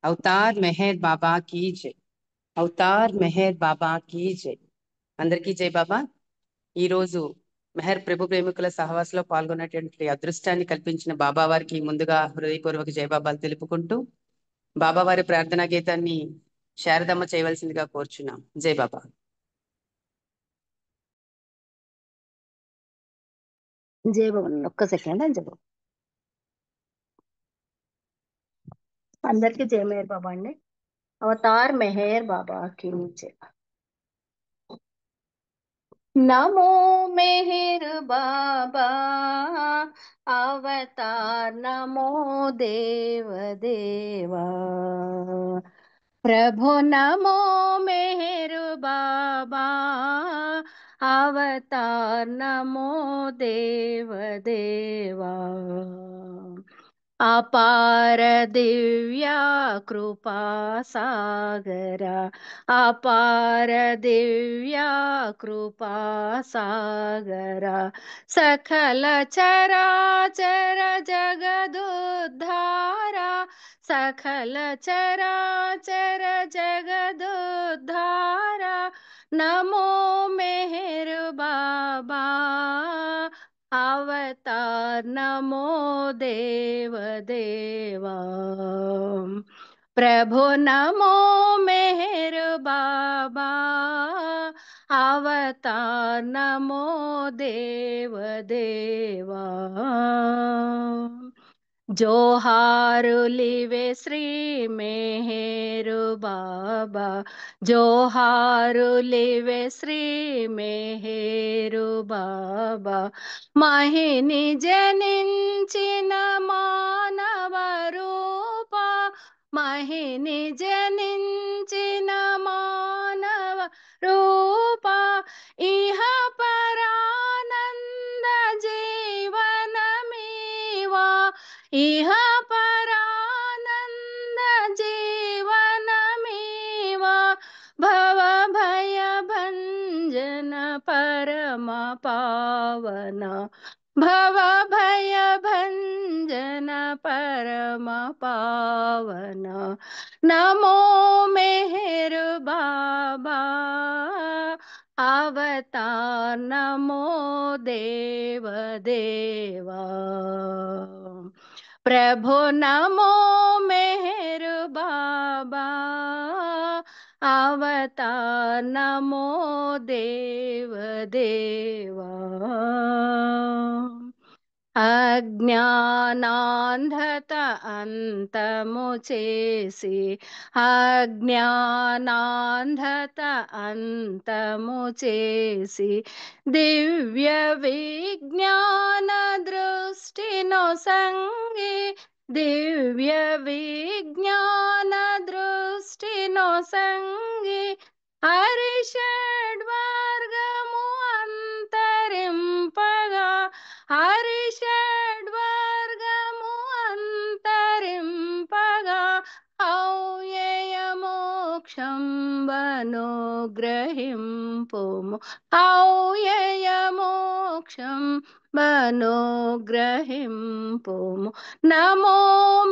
Avatar Meher బాబా key జై. Avatar Meher బాబా key జై. అందరికీ జై బాబా. ఈరోజు మెహర్ ప్రభు ప్రేమికుల సహవాసంలో పాల్గొన్నటువంటి అదృష్టాన్ని కల్పించిన బాబా వారికి ముందుగా హృదయపూర్వక జయబాబాలు తెలుపుకుంటూ బాబావారి ప్రార్థనా గీతాన్ని శారదమ్మ చేయవలసిందిగా కోరుచున్నాం. జై బాబా. జై బాబా. ఒక్క సెకండ్ అని చెప్పు. అందరికి జై మెహర్ బాబా అండి. అవతార్ మెహర్ బాబా కి జై. నమో మెహర్ బాబా అవతార్ నమో దేవ దేవా प्रभु नमो मेहर बाबा अवतार नमो देव देवा अपार दिव्या कृपा सागरा अपार दिव्या कृपा सागरा सकल चराचर जगदुद्धारा सकल चराचर जगदुद्धारा नमो मेहर बाबा अवतार नमो देव देवा प्रभु नमो मेहर बाबा अवतार नमो देव देवा जोहारुलिवे श्री मेहरु बाबा जोहारुलिवे श्री मेहरु बाबा महिनी जनिंचिन मानव रूपा महिनी जनिंचिन मानव रूपा इह परानंद जीवनमीवा इह परानंद जीवनमीवा भव भय भंजन परम पावन भव भय भंजन परम पावन नमो मेहर बाबा अवतार नमो देव देवा प्रभु नमो मेहर बाबा अवतार नमो देव देवा अज्ञानांधत अंतमु చేసి अज्ञानांधत अंतमु చేసి दिव्य विज्ञान दृष्टिनो संगे दिव्य विज्ञान दृष्टिनो संगे हरिषड्वर्गमु अंतरिंपगा हरिषड्वर्गमु अंतरिंपगा औययमोक्षं वनुग्रहिंपुमु औययमोक्षं वनुग्रहिंपुमु नमो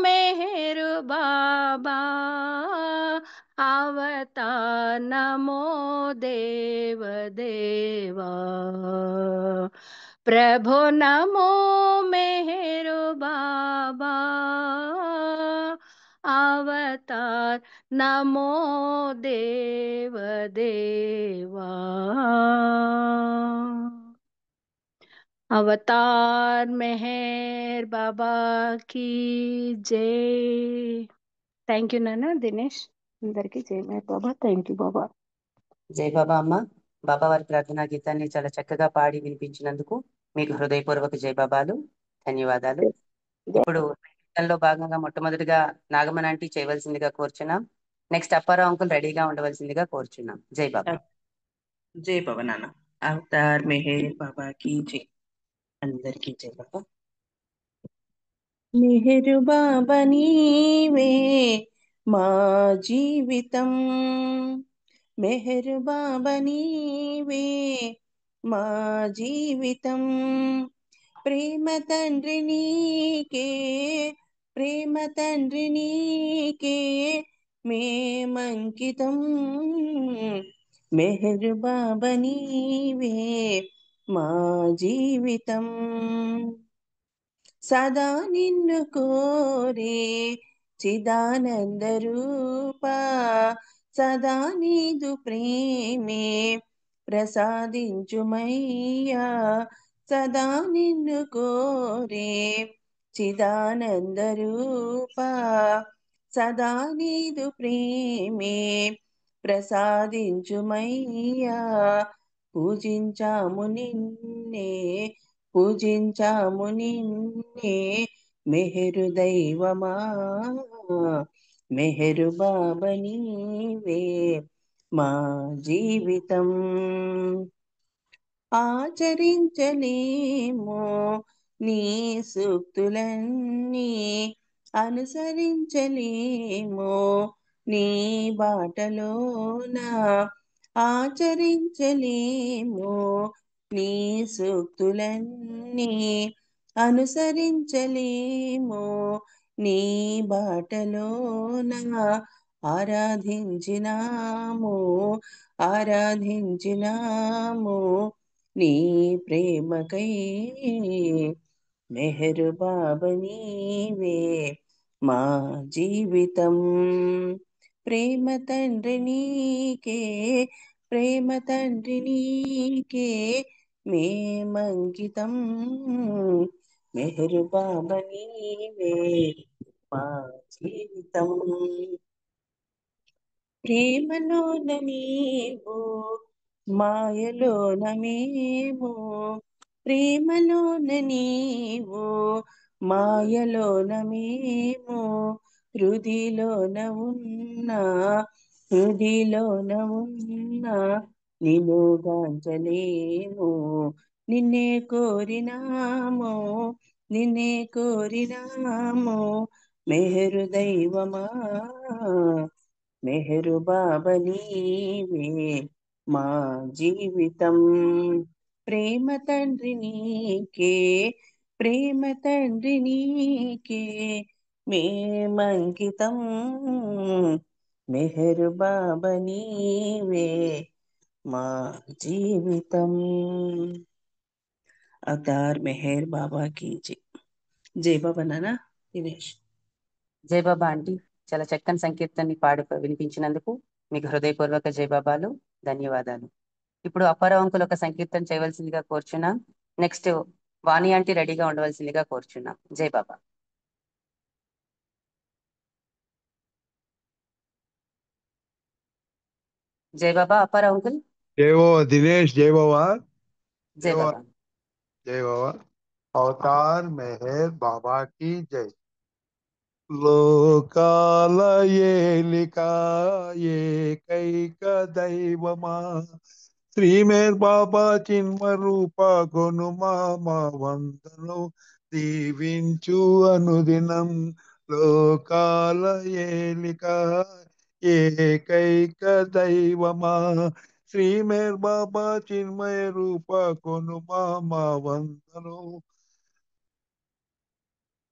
मेहर बाबा अवतार नमो देव देवा प्रभु नमो मेहर बाबा अवतार नमो देव देवा अवतार मेहर बाबा की जय. థ్యాంక్ యూ నాన్న దినేష్. అందరికీ జై మెహర్ బాబా. థ్యాంక్ యూ బాబా. జై బాబా అమ్మ. బాబా వారి ప్రార్థనా గీతాన్ని చాలా చక్కగా పాడి వినిపించినందుకు మీకు హృదయపూర్వక జై బాబాలు, ధన్యవాదాలు. ఇప్పుడు గీతంలో భాగంగా మొట్టమొదటిగా నాగమన్ ఆంటీ చేయవలసిందిగా కోరుచున్నాం. నెక్స్ట్ అప్పారావు అంకుల్ రెడీగా ఉండవలసిందిగా కోరుచున్నాం. జై బాబా. జై బాబా నాన్న. అవతార్ మెహర్ బాబా की जय. అందరికీ జై బాబా. మెహరు బాబా నీవే మా జీవితం మెహరు బాబా నీవే మా జీవితం ప్రేమ తండ్రి నీకే ప్రేమ తండ్రి నీకే మేమంకితం మెహర్ బాబా నీవే మా జీవితం సదా నిన్ను కోరే చిదానంద రూప సదా నీదు ప్రేమే ప్రసాదించుమయ్యా సదా నిన్ను కోరే చిదానంద రూప సదా నీదు ప్రేమే ప్రసాదించుమయ్యా పూజించాము నిన్నే పూజించాము నిన్నే మెహరు దైవమా మెహరు బాబా నీవే మా జీవితం ఆచరించలేమో నీ సూక్తులన్నీ అనుసరించలేమో నీ బాటలోన ఆచరించలేమో నీ సూక్తులన్నీ అనుసరించలేమో నీ బాటలోన ఆరాధించినాము ఆరాధించినాము నీ ప్రేమకై మెహరు బాబా నీవే మా జీవితం ప్రేమ తండ్రి నీకే ప్రేమ తండ్రి నీకే మేమంకితం మెహరు బాబా నీవే మా జీవితం ప్రేమలోన నీవు మాయలోన మేము ప్రేమలోన నీవు మాయలోన మేము హృదిలోన ఉన్నా హృదిలోన ఉన్నా నిన్ను గాంచలేము నిన్నే కోరినాము నిన్నే కోరినాము మెహరు దైవమా మెహరు బాబా నీవే మా జీవితం ప్రేమ తండ్రి నీకే ప్రేమ తండ్రి నీకే మేమంకితం మెహరు బాబా నీవే మా జీవితం అవతార్ మెహర్ బాబా की జై బాబా నానా దినేష్ జై బాబా ఆంటీ, చాలా చక్కని సంకీర్తనని పాడి వినిపించినందుకు మీకు హృదయపూర్వక జై బాబాలు, ధన్యవాదాలు. ఇప్పుడు అప్పారావు అంకుల్ ఒక సంకీర్తన చేయవలసిందిగా కోరుచున్నాం. నెక్స్ట్ వాణి ఆంటీ రెడీగా ఉండవలసిందిగా కోరుచున్నాం. జై బాబా. జై బాబా అప్పారావు అంకుల్. जय बाबा दिनेश, जय बाबा, జై బాబా. जय बाबा। अवतार मेहर बाबा की जय। లోకాల ఏలిక ఏకైక దైవమా శ్రీమేర్ బాబా చిన్మ రూప గొనుమా మా వందనం దీవించు అనుదినం లోకాల ఏలిక ఏకైక దైవమా శ్రీమేర్ బాబా చిన్మయ రూప కొనుమా మా వందనం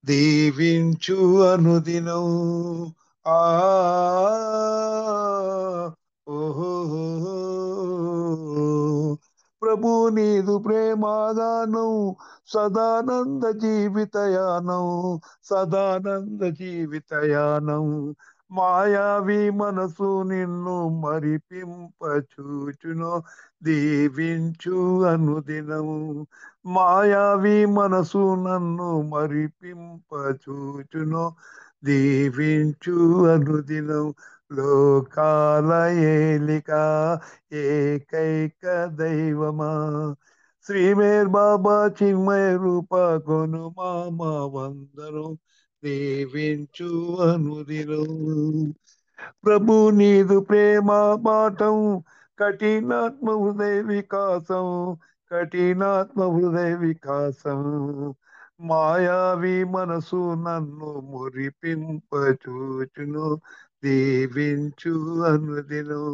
దీవించు అనుదినం ఆ ఓహో ప్రభు నీదు ప్రేమాదానం సదానంద జీవితయానం సదానంద జీవితయానం మాయావి మనసు నిన్ను మరిపింపచూచును దీవించు అనుదినము మాయావి మనసు నన్ను మరిపింపచూచును దీవించు అనుదినం లోకాల ఏలిక ఏకైక దైవమా శ్రీమేర్ బాబా చిన్మయ రూప కొనుమా మా వందనం దీవించు అనుదినం ప్రభు నీదు ప్రేమ పాఠం కఠినాత్మ హృదయ వికాసం కఠినాత్మ హృదయ వికాసం మాయావి మనసు నన్ను మురిపింపచూచును దీవించు అనుదినం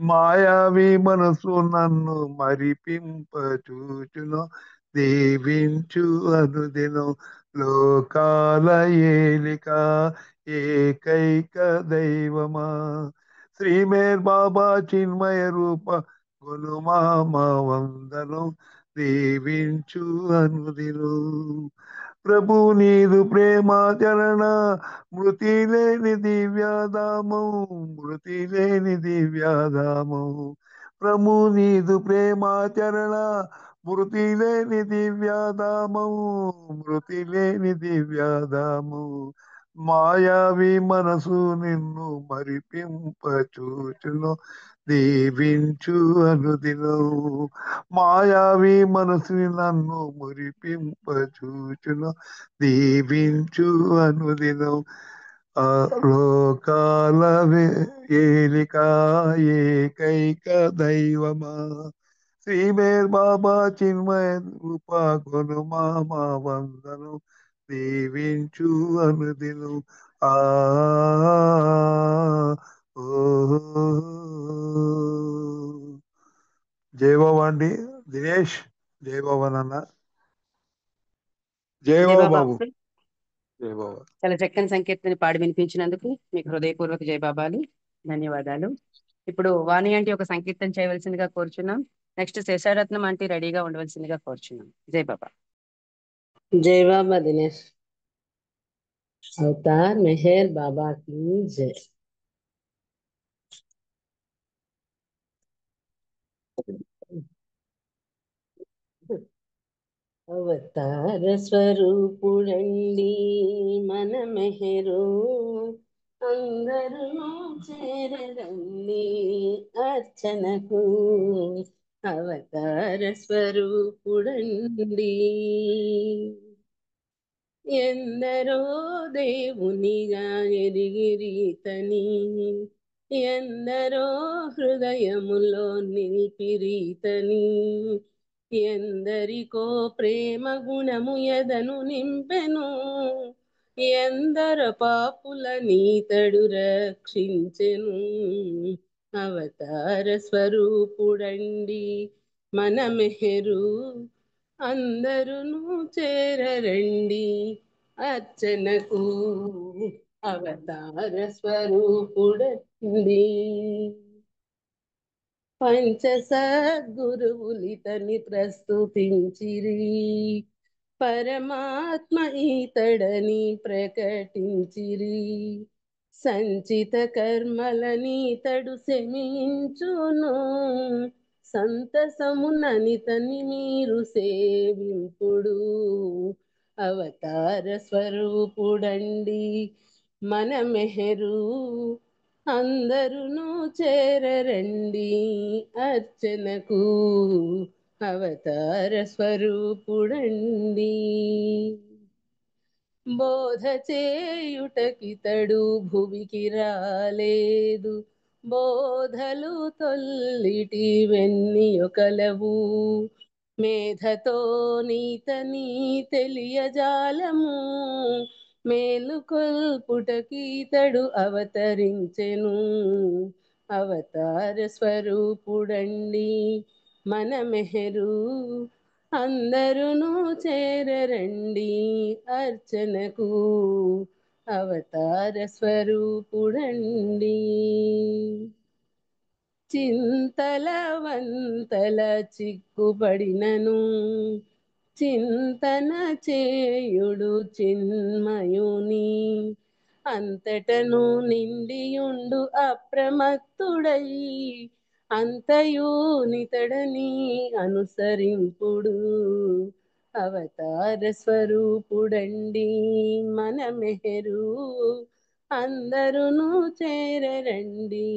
మాయావి మనసు నన్ను మరిపింపచూచును దీవించు అనుదినం లోకాల ఏలిక ఏకైక దైవమా. శ్రీమేర్ బాబా చిన్మయ రూప గుణమా మా వందనం దీవించు అనుదిను. ప్రభు నీదు ప్రేమాచరణ మృతి లేని దివ్యాధామం, మృతి లేని దివ్యాధామం. ప్రభు నీదు ప్రేమాచరణ మృతి లేని దివ్యాధామం, మృతి లేని దివ్యాధామం. మాయావి మనసు నిన్ను మరిపింపచూచును దీవించు అనుదినం. మాయావి మనసు నన్ను మురిపింపచూచును దీవించు అనుదినం. ఆ లోకాల ఏలిక ఏకైక దైవమా. శ్రీమేర్ బాబా చిన్మయ రూప గుణమా మా వందనం దీవించు అనుదినం. ఆ ఓ జై బాబా అండి. దినేష్ జై బాబా నాన్న. జై జై బాబా బాబా బాబు. అంకుల్. జై బాబా. చాలా చక్కని సంకీర్తన పాడి వినిపించినందుకు మీకు హృదయపూర్వక జయబాబాలు, ధన్యవాదాలు. ఇప్పుడు వాణి ఆంటీ ఒక సంకీర్తన చేయవలసిందిగా కోరుచున్నాం. నెక్స్ట్ శేషారత్నం ఆంటీ రెడీగా ఉండవలసిందిగా కోరుచున్నాం. జై బాబా. जय बाबा दिनेश। अवतार मेहर बाबा की जय। అవతార స్వరూపుడండి మన మెహరు అందరూ చేరరండి అర్చనకు. అవతార స్వరూపుడండి ఎందరో దేవునిగా ఎరిగిరీతని, ఎందరో హృదయములో నిలిపిరీతని, ఎందరికో ప్రేమ గుణము ఎదను నింపెను, ఎందరో పాపుల నీతడు రక్షించెను. అవతార స్వరూపుడండి మన మెహరు అందరును చేరరండి అర్చనకు. అవతార స్వరూపుడండి పంచ సద్గురువులితని ప్రస్తుతించిరి, పరమాత్మ ఈతడని ప్రకటించిరి, సంచిత కర్మలనీతడు శమించును, సంతసముననితని మీరు సేవింపుడు. అవతార స్వరూపుడండి మన మెహరు అందరును చేరరండి అర్చనకు. అవతార స్వరూపుడండి బోధ చేయుటకితడు భువికి రాలేదు, బోధలు తొల్లిటి వెన్నియొకలవు, మేధతో నీతని తెలియజాలము, మేలుకొల్పుటకీతడు అవతరించెను. అవతార స్వరూపుడండి మన మెహరు అందరును చేరరండి అర్చనకు. అవతార స్వరూపుడండి చింతల వంతల చిక్కుపడినను, చింతన చేయుడు చిన్మయుని, అంతటను నిండియుండు అప్రమత్తుడై, అంతయు నితడని అనుసరింపుడు. అవతార స్వరూపుడండి మన మెహరు అందరును చేరరండి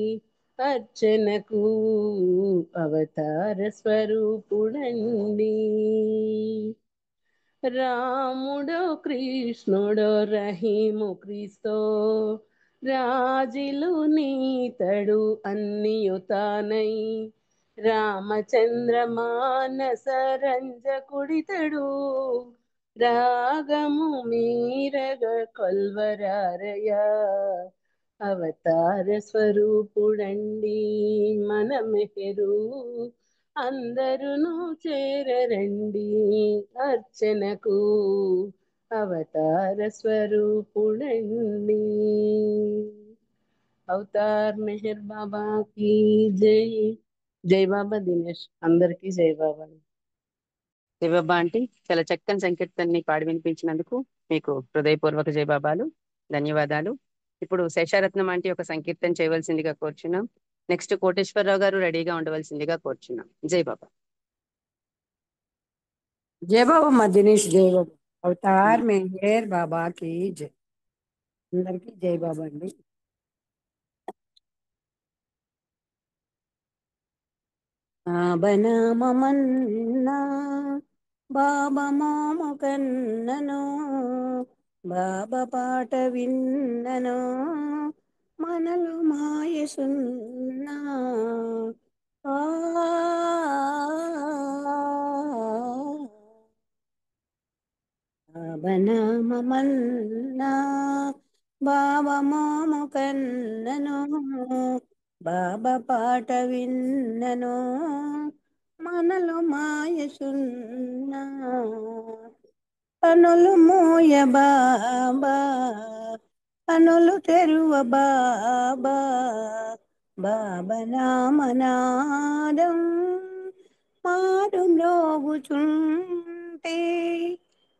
అర్చనకు. అవతార స్వరూపుడండి రాముడో కృష్ణుడో రహీము క్రీస్తో, రాజిలు నీతడు అన్నియుతానై, రామచంద్ర మానస రంజకుడితడు, రాగము మీరగ కొల్వరారయ. అవతార స్వరూపుడండి మన మెహరు అందరును చేరరండి అర్చనకు. అవతార స్వరూపుడండి. అవతార్ మెహర్ బాబాకి జై. జై బాబా దినేష్, అందరికీ జై బాబా. జై బాబా ఆంటీ, చాలా చక్కని సంకీర్తనని పాడి వినిపించినందుకు మీకు హృదయపూర్వక జయబాబాలు, ధన్యవాదాలు. ఇప్పుడు శేషారత్నం ఆంటీ ఒక సంకీర్తన చేయవలసిందిగా కోరుచున్నాం. నెక్స్ట్ కోటేశ్వరరావు గారు రెడీగా ఉండవలసిందిగా కోరుచున్నాం. జై బాబా. जय बाबा మా దినేష్, జై బాబా. అవతార్ మెహర్ బాబాకి జై. అందరికీ జై బాబా అండి. బాబనామన్నా బాబా మాము కన్నను, బాబా పాట విన్నను, మనలు మాయసున్నా. ఆ బాబనామన్నా బాబా మాము కన్నను, బాబా పాట విన్నను, మనలు మాయసున్నా. కనులు మోయ బాబా, కనులు తెరువ బాబా, బాబా నామనాదం మారు మ్రోగుచుంటే,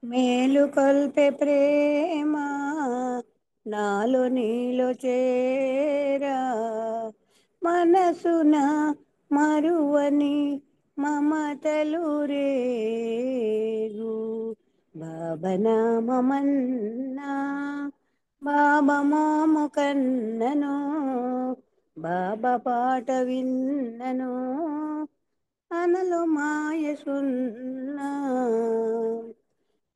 మేలు కొల్పే ప్రేమ నాలో నీలో చేరా, మనసున మరువని మమతలు రేగు. బాబనామన్నా బాబా మోము కన్నను, బాబా పాట విన్నను, అనలు మాయసున్నా.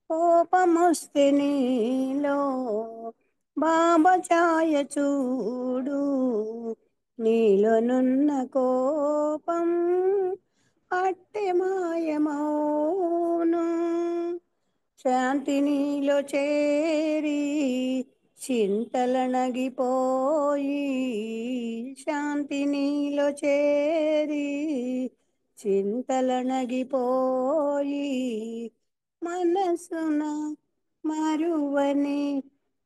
కోపమొస్తే నీలో బాబా ఛాయ చూడు, నీలోనున్న కోపం అట్టె మాయమౌను. శాంతి నీలో చేరి చింతలనగిపోయి, శాంతి నీలో చేరి చింతలనగిపోయి, మనసున మరువని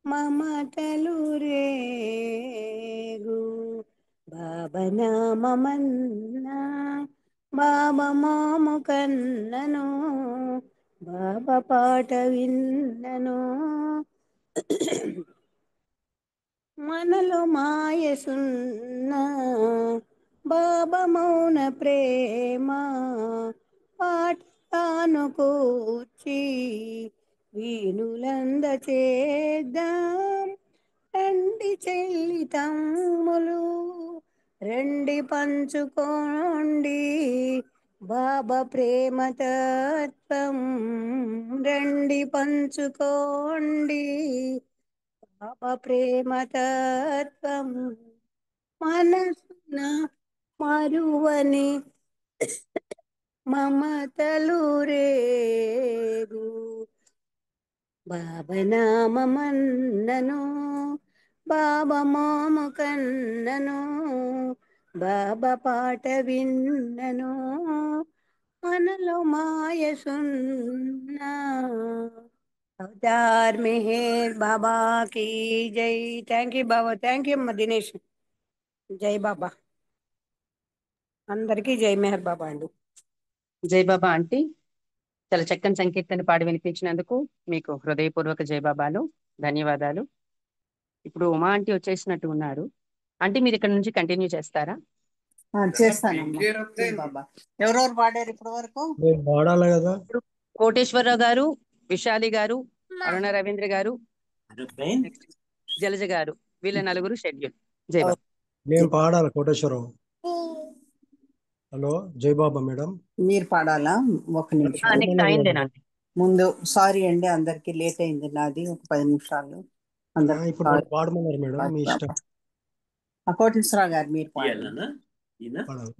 మమతలు రేగు. బాబనామన్నా బాబా మోము కన్నను, బాబా పాట విన్నను, మనలో మాయసున్నా. బాబా మౌన ప్రేమ పాట తాను కూర్చి, వీణులంద చేద్దాం రండి చెల్లి తమ్ములు, రండి పంచుకోండి బాబా ప్రేమ తత్వం, రండి పంచుకోండి బాబా ప్రేమ తత్వం, మనసున మరువని మమతలు రేగు. బాబనామన్నను బాబా మోము కన్నను, బాబా పాట విన్నను, మనలో మాయసున్నా. అవతార్ మెహర్ బాబా की జై. Thank you Baba, thank you అమ్మ దినేష్. జై బాబా, అందరికీ జై మెహర్ బాబా అండి. జై బాబా ఆంటీ, చాలా చక్కని సంకీర్తన పాడి వినిపించినందుకు మీకు హృదయపూర్వక జయబాబాలు, ధన్యవాదాలు. ఇప్పుడు ఉమా ఆంటీ వచ్చేసినట్టు ఉన్నారు. ఆంటీ మీరు ఇక్కడ నుంచి కంటిన్యూ చేస్తారా? చేస్తానమ్మా. జై బాబా. ఎవరెవరు పాడారు ఇప్పటి వరకు? నేను పాడాలి కదా. ఇప్పుడు కోటేశ్వరరావు గారు, విశాలి గారు, అరుణ రవీంద్ర గారు, నెక్స్ట్ జలజ గారు, వీళ్ళ నలుగురు షెడ్యూల్. జై బాబా. నేను పాడాలి కోటేశ్వరరావు. హలో జై బాబా మేడం. మీరు పాడాలా? ఒక నిమిషం నెక్స్ట్ అయిందేనా ఆంటీ? ముందు సారీ అండి, అందరికి లేట్ అయింది, నాది ఒక 10 నిమిషాలు. అందరికి ఇప్పుడు నన్ను పాడమన్నారు మేడం, మీ ఇష్టం. కోటేశ్వరరావు గారు మీరు పాడాలి.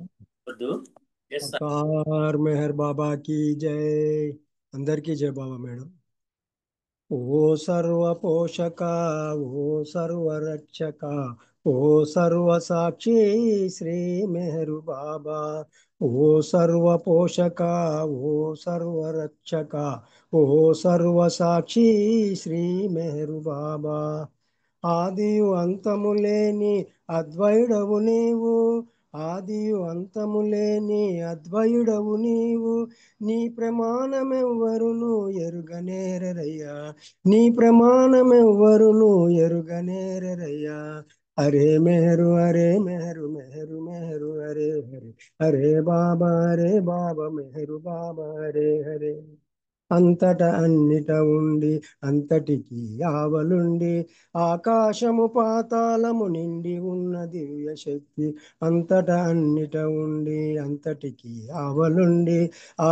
అవతార్ మెహర్ బాబా की జై. అందరికీ జై బాబా మేడం. ఓ సర్వ పోషక, ఓ సర్వ రక్షక, ओ सर्व साक्षी श्री मेहरु बाबा, ओ सर्व पोषका, ओ सर्व रक्षका, ओ सर्व साक्षी श्री मेहरु बाबा। ఆదియు అంతము లేని అద్వయుడవు నీవు, ఆదియు అంతము లేని అద్వయుడవు నీవు, నీ ప్రమాణమెవ్వరును ఎరుగనేరరయ్యా, నీ ప్రమాణమెవ్వరును ఎరుగనేరరయ్యా। హరే మెహరు హరే మెహరు మెహరు మెహరు హరే హరే, హరే బాబా మెహరు బాబా హరే హరే। అంతట అన్నిట ఉండి అంతటికి ఆవలుండి, ఆకాశము పాతాళము నిండి ఉన్న దివ్య శక్తి, అంతట అన్నిట ఉండి అంతటికి ఆవలుండి,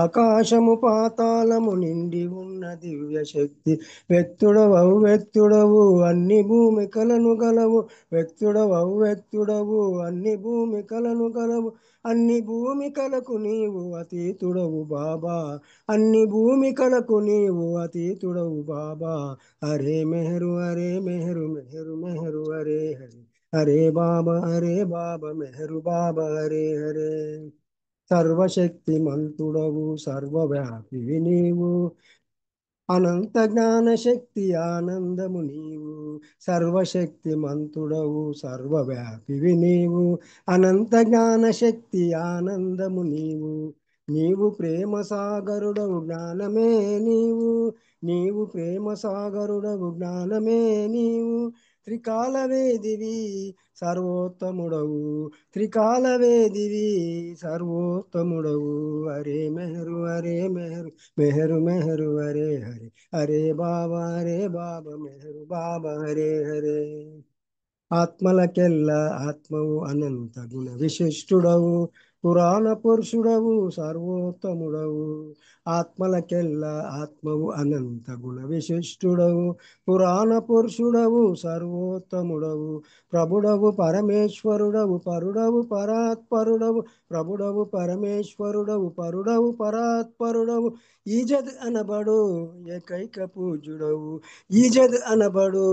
ఆకాశము పాతాళము నిండి ఉన్న దివ్య శక్తి, వ్యక్తుడవు వ్యక్తుడవు అన్ని భూమికలను గలవు, వ్యక్తుడవు వ్యక్తుడవు అన్ని భూమికలను గలవు, అన్ని భూమికలకు నీవు అతీతుడవు బాబా, అన్ని భూమికలకు నీవు అతీతుడవు బాబా। హరే మెహరు హరే మెహరు మెహరు మెహరు హరే హరే, హరే బాబా మెహరు బాబా హరే హరే। సర్వశక్తి మంతుడవు సర్వవ్యాపివి నీవు, అనంత జ్ఞాన శక్తి ఆనందము నీవు, సర్వశక్తి మంతుడవు సర్వవ్యాపివి నీవు, అనంత జ్ఞాన శక్తి ఆనందము నీవు, నీవు ప్రేమ సాగరుడవు జ్ఞానమే నీవు, నీవు ప్రేమ సాగరుడవు జ్ఞానమే నీవు, త్రికాల వేదివి సర్వోత్తముడవు, త్రికాల వేదివి సర్వోత్తముడవు। హరే మెహరు హరే మెహరు మెహరు మెహరు హరే హరే, హరే బాబా మెహరు బాబా హరే హరే। ఆత్మలకెల్ల ఆత్మవు అనంత గుణ విశిష్టుడవు, పురాణ పురుషుడవు సర్వోత్తముడవు, ఆత్మలకెల్ల ఆత్మవు అనంత గుణ విశిష్టుడవు, పురాణ పురుషుడవు సర్వోత్తముడవు, ప్రభుడవు పరమేశ్వరుడవు పరుడవు పరాత్పరుడవు, ప్రభుడవు పరమేశ్వరుడవు పరుడవు పరాత్పరుడవు, ఈజద్ అనబడు ఏకైక పూజ్యుడవు, ఈజద్ అనబడు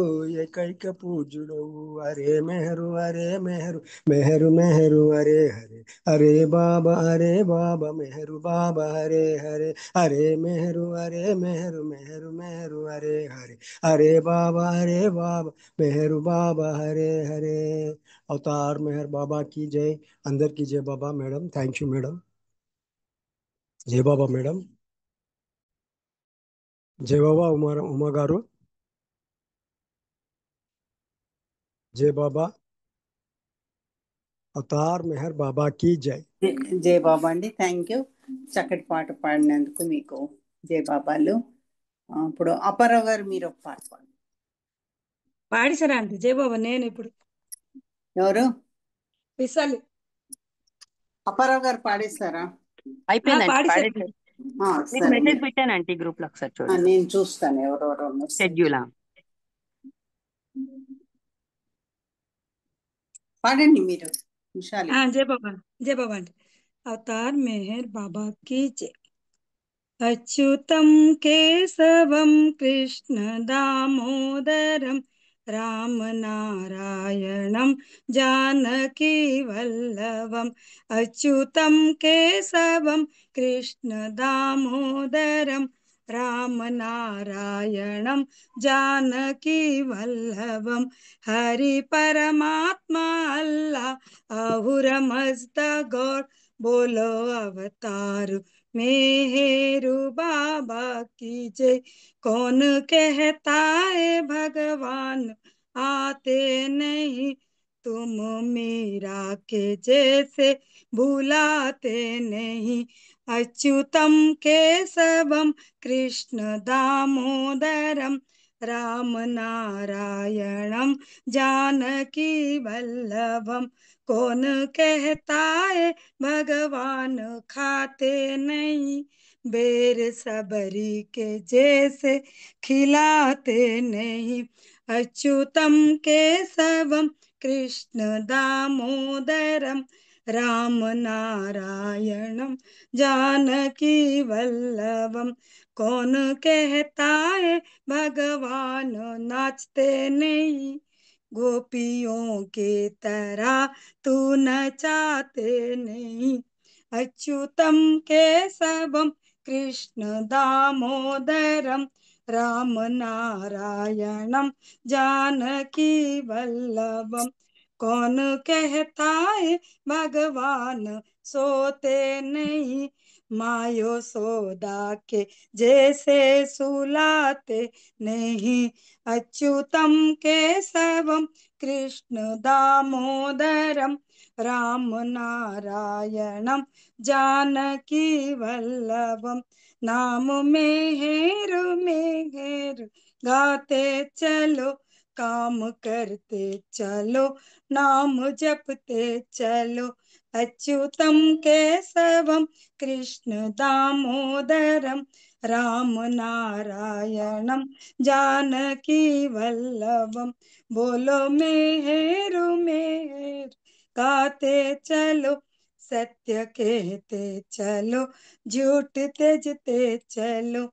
ఏకైక పూజ్యుడవు। హరే మెహరు హరే మెహరు మెహరు మెహరు హరే హరే, హరే బాబా మెహరు బాబా హరే హరే, హరే మెహరు హరే మెహరు మెహరు మెహరు హరే హరే, హరే బాబా మెహరు బాబా హరే హరే। అవతార్ మెహర్ బాబా की जय। అందరికీ జై బాబా మేడం, థ్యాంక్ యూ మేడం, జై బాబా మేడం, జై బాబా ఉమా గారు, జై బాబా, అవతార్ మెహర్ బాబా की जय। జై బాబా అండి, థ్యాంక్ యూ, చక్కటి పాట పాడినందుకు మీకు జై బాబాలు। ఇప్పుడు అప్పారావు గారు మీరు ఒక పాట పాడండి। పాడిసరా అండి జై బాబా, నేను ఇప్పుడు ఎవరు? పిసలు అప్పారావు గారు పాడేస్తారా? అయిపోయిందండి, పాడిసారు పాడేశారు. మీకు సరే, మెసేజ్ పెట్టాను ఆంటీ గ్రూప్ లో, ఒకసారి చూడండి. నేను చూస్తాను ఎవరెవరో మెసేజ్। షెడ్యూలా పాడండి మీరు విశాలి। జై బాబా అండి। అవతార్ మెహర్ బాబా की जय। अच्युतं केशवं कृष्ण दामोदरं रामनारायणं जानकी वल्लभम्, अच्युतं केशवं कृष्ण दामोदरं रामनारायणं जानकी वल्लभं, हरि परमात्मा अल्लाह अहुरमस्त गौर, बोलो अवतार मेहेरु बाबा की जय। कौन कहता है भगवान आते नहीं, तुम मीरा के जैसे भुलाते नहीं, अच्युतम केशवम कृष्ण दामोदरम राम नारायणम जानकी वल्लभम, कौन कहता है भगवान खाते नहीं, बेर सबरी के जैसे खिलाते नहीं, अच्युतम केशवम कृष्ण दामोदरम राम नारायणम जानकी वल्लभम, कौन कहता है भगवान नाचते नहीं, गोपियों के तरह तू नचाते नहीं। अच्युतम केशवम कृष्ण दामोदरम राम नारायणम जानकी वल्लभम। कौन कहता है भगवान सोते नहीं, मायो सोदा के जैसे सुलाते नहीं। अच्युतम केशवम कृष्ण दामोदरम राम नारायणम जानकी वल्लभम। नाम मेहर गाते चलो, काम करते चलो, नाम जपते चलो। अच्युतम केशवम कृष्ण दामोदरम राम नारायणम जानकी वल्लभम। बोलो मेहर मेहर गाते चलो, सत्य कहते चलो, झूठ त्यजते चलो।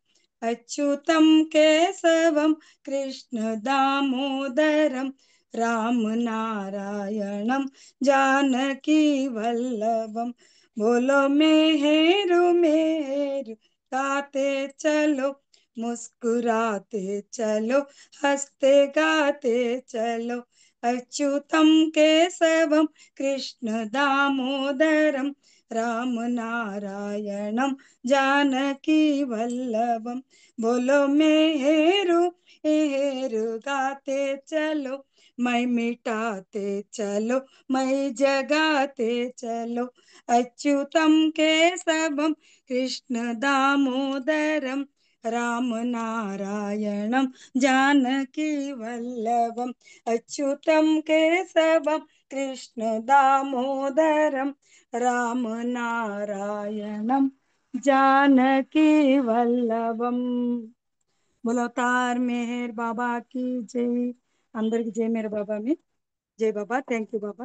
अच्युतम केशवम कृष्ण दामोदरम राम नारायणम जानकी वल्लभम। बोलो मेहर मेहर गाते चलो, मुस्कुराते चलो, हंसते गाते चलो। अच्युतम केशवम कृष्ण दामोदरम राम नारायणम जानकी वल्लभम। बोलो मेहरु मेहरु गाते चलो, मैं मिटाते चलो, मैं जगाते चलो। अच्युतम केशवम कृष्ण दामोदरम राम नारायणम जानकी वल्लभम। अच्युतम केशवम कृष्ण दामोदरम राम नारायणम जानकी वल्लभम। बोलो अवतार मेहर बाबा की जय। అందరికి జై మేర బాబా మీ జై Baba. Thank you Baba,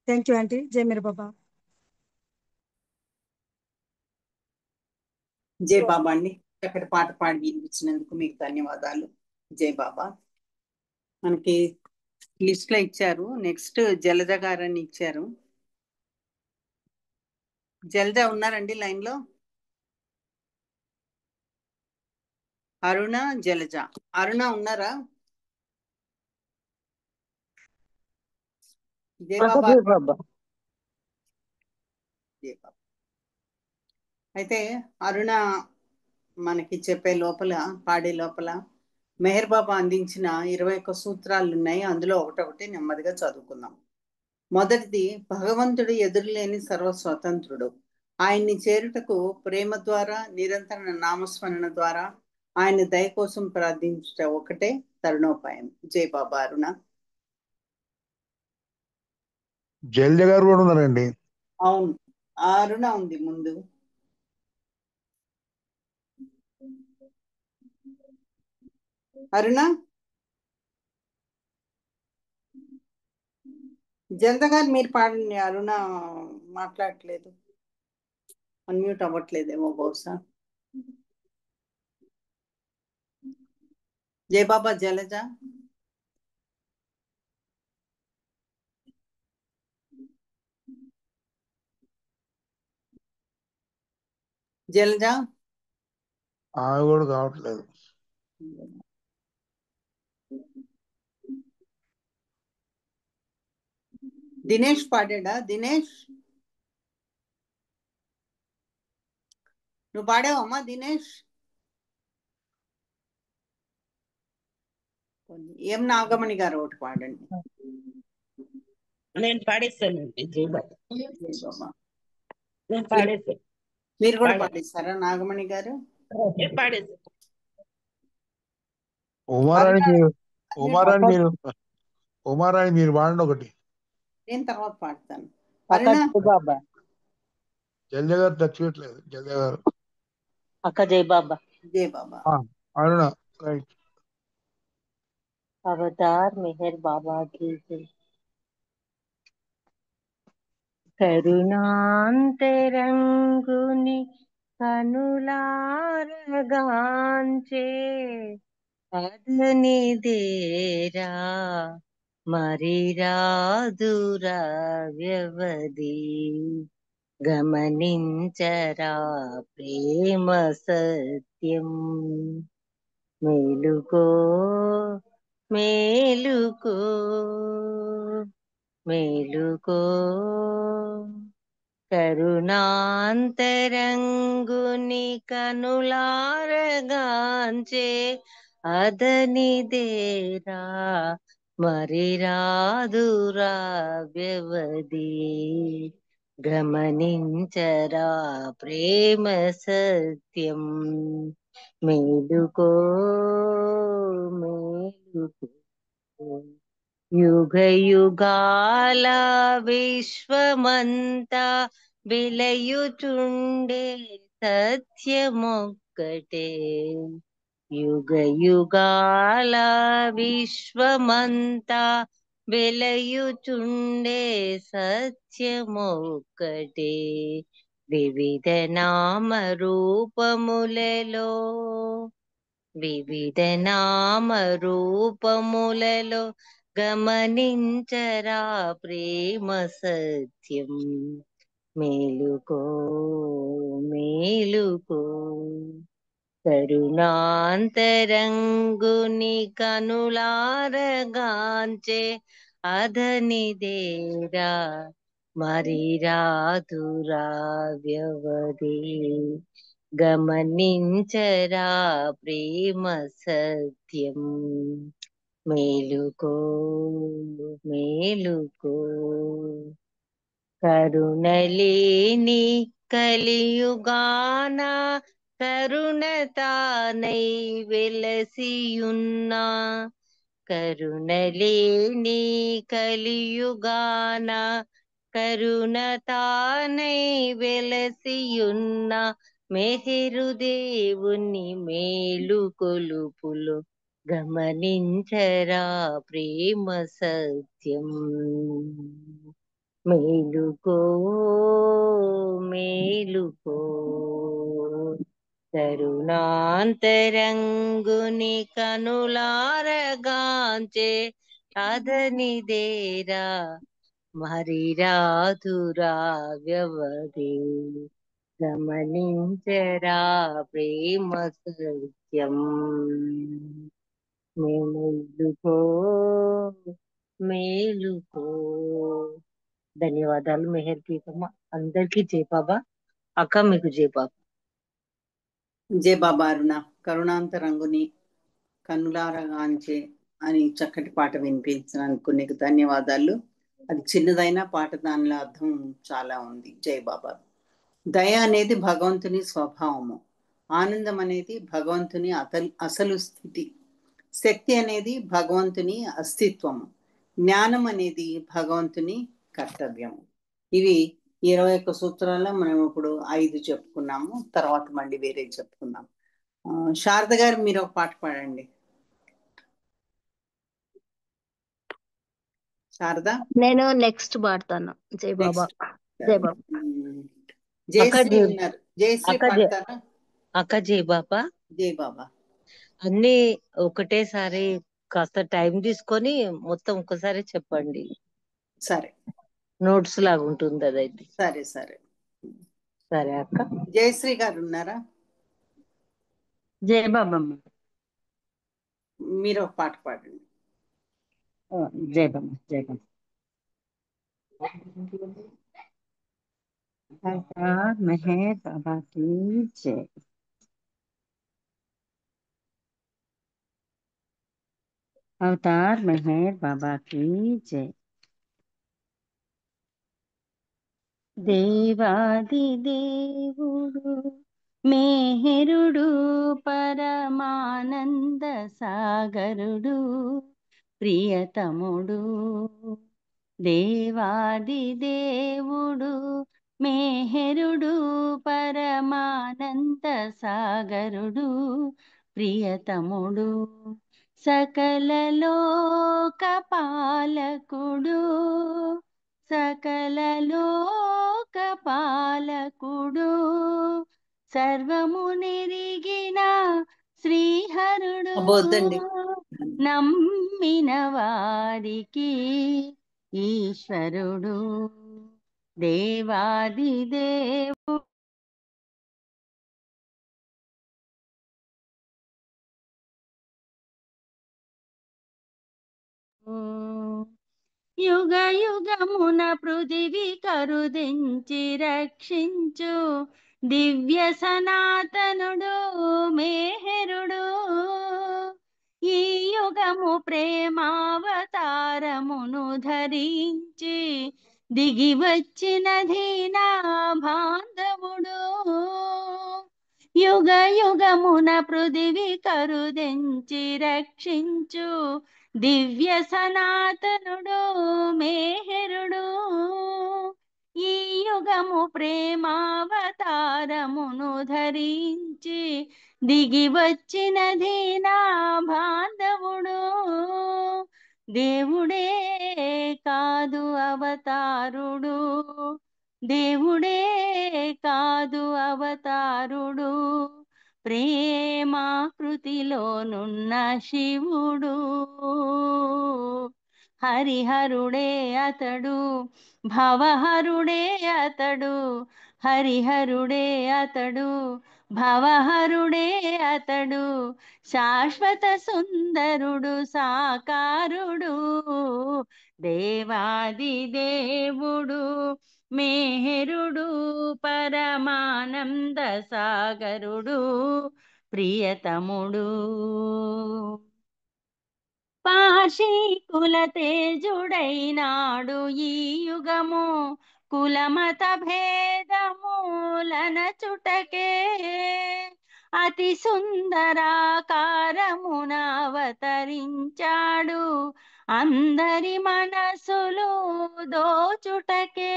thank you aunty, జై మేర బాబా। జై బాబా అండి, చక్కటి పాట పాడి వినిపించినందుకు మీకు ధన్యవాదాలు। జై బాబా। మనకి లిస్ట్ లో ఇచ్చారు, నెక్స్ట్ జలజ గారని ఇచ్చారు। జలజ ఉన్నారండి లైన్ లో? అరుణ, జలజ, అరుణ ఉన్నారా? జై బాబా। జై బాబా। జై బాబా। అయితే అరుణ మనకి చెప్పే లోపల, పాడే లోపల మెహర్ బాబా అందించిన 21 సూత్రాలు ఉన్నాయి, అందులో ఒకటొకటి నెమ్మదిగా చదువుకుందాం। మొదటిది, భగవంతుడు ఎదురులేని సర్వస్వతంత్రుడు, ఆయన్ని చేరుటకు ప్రేమ ద్వారా, నిరంతర నామస్మరణ ద్వారా, ఆయన దయ కోసం ప్రార్థించుట ఒకటే తరుణోపాయం। జై బాబా। అరుణ జల్జ గారు కూడా ఉన్నారండి? అవును, అరుణ ఉంది ముందు। అరుణ, జలజ గారు మీరు పాడండి, అరుణ మాట్లాడట్లేదు, అన్మ్యూట్ అవ్వట్లేదేమో బహుశా। జై బాబా। జలజ, జలజ ఆమె కూడా కావట్లేదు। దినేష్ పాడాడా? దినేష్ నువ్వు పాడావమ్మా? దినేష్ ఎం నాగమణి గారు ఒకటి పాడండి। నేను పాడేస్తానండి జై బాబా। జై బాబా। నేను పాడేస్తాను। మీరు కూడా పాడేస్తారా నాగమణి గారు? పాడేస్తాను। ఉమారాణి మీరు, ఉమారాణి అరుణ, మీరు, ఉమారాణి మీరు పాడండి ఒకటి। నేను తర్వాత పాడతాను। అక్క అరుణ, జై బాబా। జల్జ గారు టచ్ చేయట్లేదు, జల్జ గారు। అక్క జై బాబా। జై బాబా। అరుణ రైట్। अवतार मेहर बाबा की जय। కరుణాంతరంగుని కనులారగాంచే అధనిదేరా మరి రాదురా వ్యవధి గమనించరా ప్రేమ సత్యం మేలుకో మేలుకో మేలుకో కరుణాంతరంగుని కనులారగాంచే అదనిదేరా మరి రాదురా వ్యవధి గమనించరా ప్రేమ సత్యం మేలుకో మేలుకో యుగ యుగాల విశ్వమంతా విలయుచుండే సత్యమొక్కటే యుగ యుగాల విశ్వమంతా వెలయుచుండే సత్యమొక్కటే వివిధ నామ రూపములలో వివిధ నామ రూపములలో గమనించరా ప్రేమ సత్యం మేలుకో మేలుకో కరుణాంతరంగుని కనులారగాంచే అధనిదేరా మరి రాదురా వ్యవధి గమనించరా ప్రేమ సత్యం మేలుకో మేలుకో కరుణలేని కలియుగాన కరుణతానై వెలసియున్నా కరుణలేని కలియుగాన కరుణతానై వెలసియున్న మెహరు దేవుని మేలు కొలుపులు గమనించరా ప్రేమ సత్యం మేలుకో మేలుకో కరుణాంతరంగుని కనులారగాంచే అదనిదేరా మరి రాదురా వ్యవధి గమనించరా ప్రేమ సత్యం మేలుకో మేలుకో ధన్యవాదాలు మెహర్ ప్రీతమ్మ అందరికీ జై బాబా అక్క మీకు జై బాబా జై బాబా అరుణ కరుణాంతరంగుని కన్నులారగాంచే అని చక్కటి పాట వినిపించినందుకు నీకు ధన్యవాదాలు. అది చిన్నదైన పాట, దానిలో అర్థం చాలా ఉంది. జై బాబా. దయ అనేది భగవంతుని స్వభావము, ఆనందం అనేది భగవంతుని అసలు స్థితి, శక్తి అనేది భగవంతుని అస్తిత్వము, జ్ఞానం అనేది భగవంతుని కర్తవ్యము. ఇవి 21 సూత్రాల్లో మనం ఇప్పుడు 5 చెప్పుకున్నాము. తర్వాత మళ్ళీ వేరే చెప్పుకున్నాం. శారద గారు మీరు ఒక పాట పాడండి. శారద నేను నెక్స్ట్ పాడతాను. జై బాబా. జై బాబా. జయశ్రీ ఉన్నారు. జయశ్రీ పాడతారా? అక్క జై బాబా. జై బాబా. అన్ని ఒకటేసారి కాస్త టైం తీసుకొని మొత్తం ఒకసారి చెప్పండి. సరే, నోట్స్ లాగా ఉంటుంది అదైతే. సరే సరే సరే అక్క. జయశ్రీ గారు ఉన్నారా? జై బాబమ్మ. మీరు ఒక పాట పాడండి. జై బాబా. జై బాబా. మెహర్ బాబా की जय. अवतार मेहर बाबा की जय. దేవాది దేవుడు మేహరుడు పరమానంద సాగరుడు ప్రియతముడు. దేవాది దేవుడు మేహరుడు పరమానంద సాగరుడు ప్రియతముడు. సకల లోక పాలకుడు సకల లోక పాలకుడు సర్వము నెరిగిన శ్రీహరుడు అబ్బొద్దండి. నమ్మి నమ్మిన వారికి ఈశ్వరుడు దేవాది దేవుడు యుగ యుగమున పృథివి కరుదించి రక్షించు దివ్య సనాతనుడు మేహరుడు ఈ యుగము ప్రేమావతారమును ధరించి దిగి వచ్చిన దీనా బాంధవుడు యుగ యుగమున పృథివి కరుదించి రక్షించు దివ్య సనాతనుడు మేహరుడు ఈ యుగము ప్రేమావతారమును ధరించి దిగి వచ్చిన దీనా బాంధవుడు దేవుడే కాదు అవతారుడు దేవుడే కాదు అవతారుడు ప్రేమాకృతిలోనున్న శివుడు హరిహరుడే అతడు భవహరుడే అతడు హరిహరుడే అతడు భవహరుడే అతడు శాశ్వత సుందరుడు సాకారుడు దేవాది దేవుడు మేహరుడు పరమానంద సాగరుడు ప్రియతముడు పాశీకుల తేజుడైనాడు ఈ యుగము కులమత భేదములన చుటకే అతి సుందరాకారమున అవతరించాడు అందరి మనసులు దోచుటకే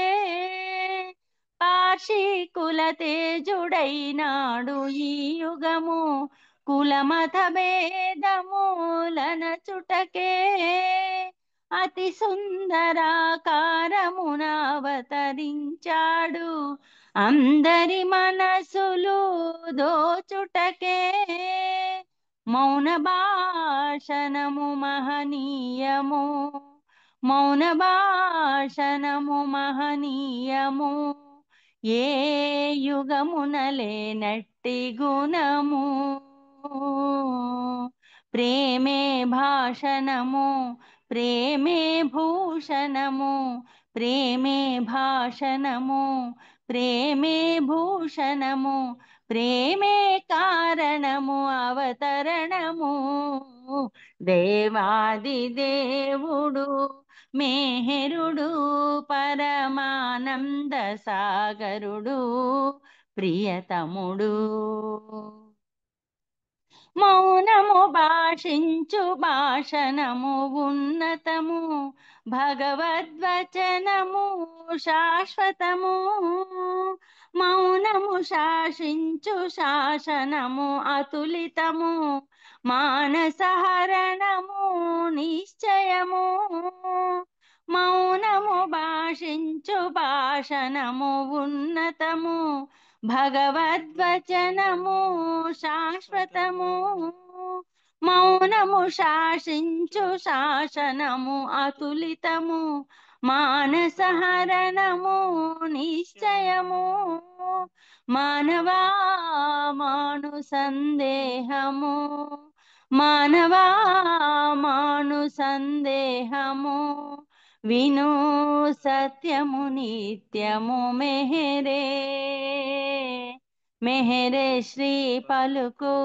పాశీకుల తేజుడైనాడు ఈ యుగము కులమత భేదములన చుటకే అతి సుందరాకారమున అవతరించాడు అందరి మనసులు దోచుటకే మౌన భాషణము మహనీయము మౌన భాషణము మహనీయము ఏ యుగమున లేనట్టి గుణము ప్రేమే భాషణము ప్రేమే భూషణము ప్రేమే భాషణము ప్రేమే భూషణము ప్రేమే కారణము అవతరణము దేవాది దేవుడు మేహరుడు పరమానంద సాగరుడు ప్రియతముడు మౌనము భాషించు భాషణము ఉన్నతము భగవద్వచనము శాశ్వతము మౌనము శాసించు శాసనము అతులితము మానసహరణము నిశ్చయము మౌనము భాషించు భాషణము ఉన్నతము భగవద్వచనము శాశ్వతము మౌనము శాసించు శాసనము అతులితము మానసహరణము నిశ్చయము మానవా మాను సందేహము మానవా మాను సందేహము విను సత్యము నిత్యము మెహరే మెహరే శ్రీ పలుకు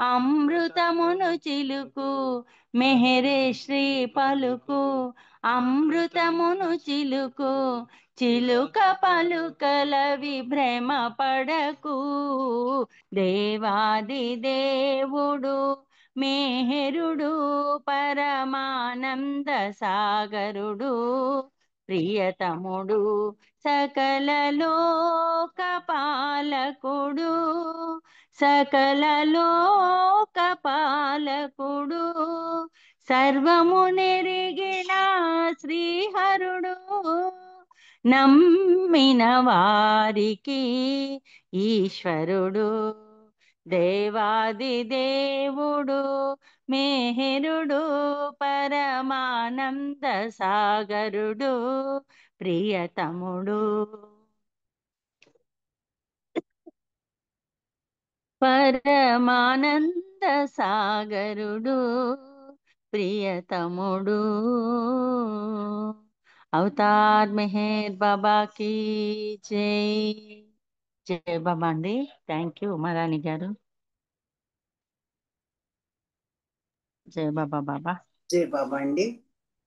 అమృతమును చిలుకు మెహరే శ్రీ పలుకు అమృతమును చిలుకు చిలుక పలుకల విభ్రమ పడకు దేవాది దేవుడు మేహరుడు పరమానంద సాగరుడు ప్రియతముడు సకల లోక పాలకుడు సకల లోక పాలకుడు సర్వము నెరిగిన శ్రీహరుడు నమ్మిన వారికి ఈశ్వరుడు దేవాది దేవుడు మేహరుడు పరమానంద సాగరుడు ప్రియతముడు పరమానంద సాగరుడు ప్రియతముడు అవతార్ మెహర్ బాబా की జై జై బాబా అండి. థ్యాంక్ యూ ఉమారాణి గారు. జై బాబా బాబా. జై బాబా అండి.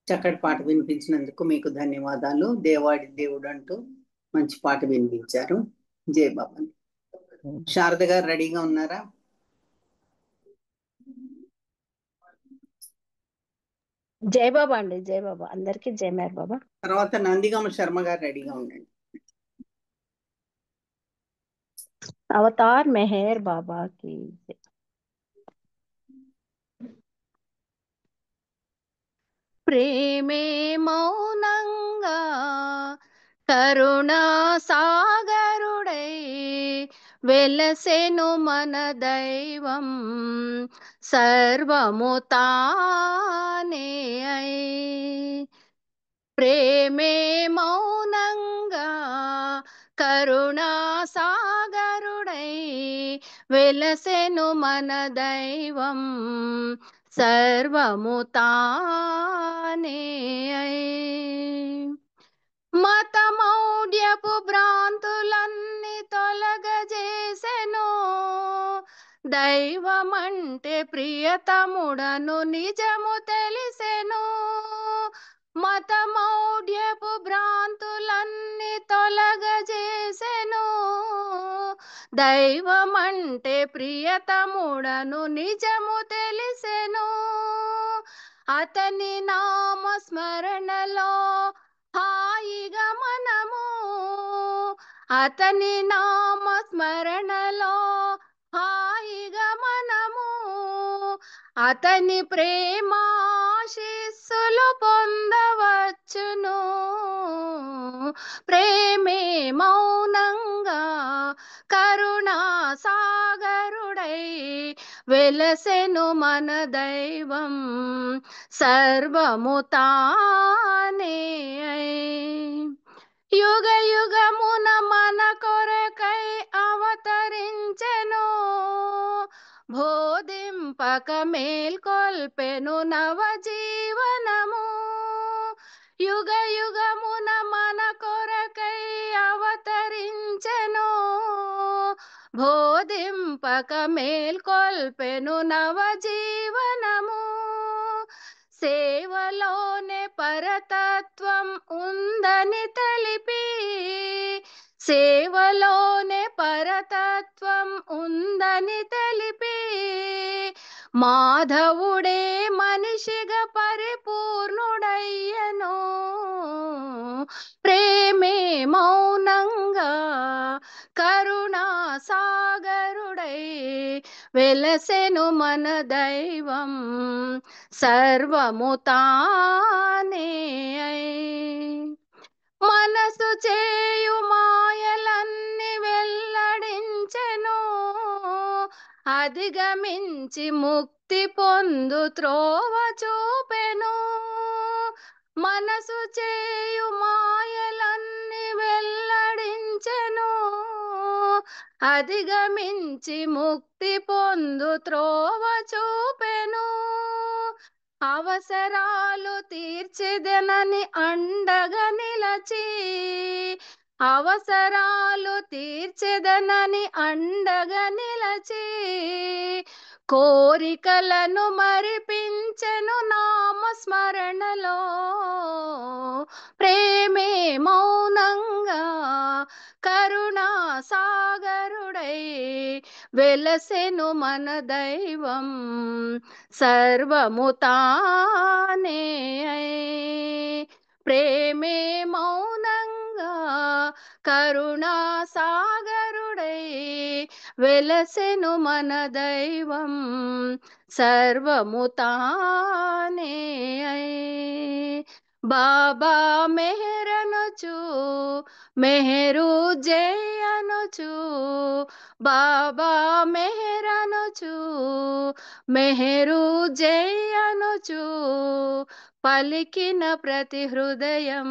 చక్కటి పాట వినిపించినందుకు మీకు ధన్యవాదాలు. దేవాడి దేవుడు అంటూ మంచి పాట వినిపించారు. జై బాబా. శారద గారు రెడీగా ఉన్నారా? జై బాబా అండి. జై బాబా అందరికీ జై మేర్ బాబా. తర్వాత నందిగామ శర్మ గారు రెడీగా ఉండండి. అవతార్ మెహర్ బాబా కి జై. ప్రేమే మౌనంగా కరుణా సాగరుడై వెలసెను మన దైవం సర్వము తానే అయి. ప్రేమే మౌనంగా కరుణా సాగరుడై వెలసెను మన దైవం సర్వము తానే అయి. మతమౌఢ్యపు భ్రాంతులన్నీ తొలగజేసెను దైవమంటే ప్రియతముడను నిజము తెలిసెను. మతమౌఢ్యపు భ్రాంతులన్నీ తొలగజేసెను దైవమంటే ప్రియతముడను నిజము తెలిసెను. అతని నామ స్మరణలో హాయిగా మనము అతని నామ స్మరణలో హాయిగా మనము అతని ప్రేమాశీస్సులు పొందవచ్చును. ప్రేమే మౌనంగా కరుణా సాగరుడై వెలసెను మన దైవం సర్వము తానే అయి. యుగ యుగమున మన కొరకై అవతరించెను బోధింపక మేల్కొల్పెను నవజీవనము. యుగ యుగమున మన కొరకై అవతరించెను బోధింపక మేల్కొల్పెను నవజీవనము. సేవలోనే పరతత్వం ఉందని తెలిపి సేవలోనే పరతత్వం ఉందని తెలిపి మాధవుడే మనిషిగా పరిపూర్ణుడయ్యను. ప్రేమే మౌనంగా కరుణా సాగరుడై వెలసెను మన దైవం సర్వము తానే అయి. మనసు చేయు మాయలన్నీ వెల్లడించెను అధిగమించి ముక్తి పొందు త్రోవ చూపెను. మనసు చేయు మాయలన్నీ వెల్లడించెను అధిగమించి ముక్తి పొందు త్రోవ చూపెను. అవసరాలు తీర్చెదనని అండగా నిలచి అవసరాలు తీర్చెదనని అండగా నిలచి కోరికలను మరిపించెను నామస్మరణలో. ప్రేమే మౌనంగా కరుణా సాగరుడై వెలసెను మన దైవం సర్వము తానే అయి. ప్రేమే మౌనంగా కరుణా సాగరుడై వెలసెను మన దైవం సర్వము తానే అయి. బాబా మెహరనుచు మెహరు జై అనుచు బాబా మెహరనుచు మెహరు జై అనుచు పలికిన ప్రతి హృదయం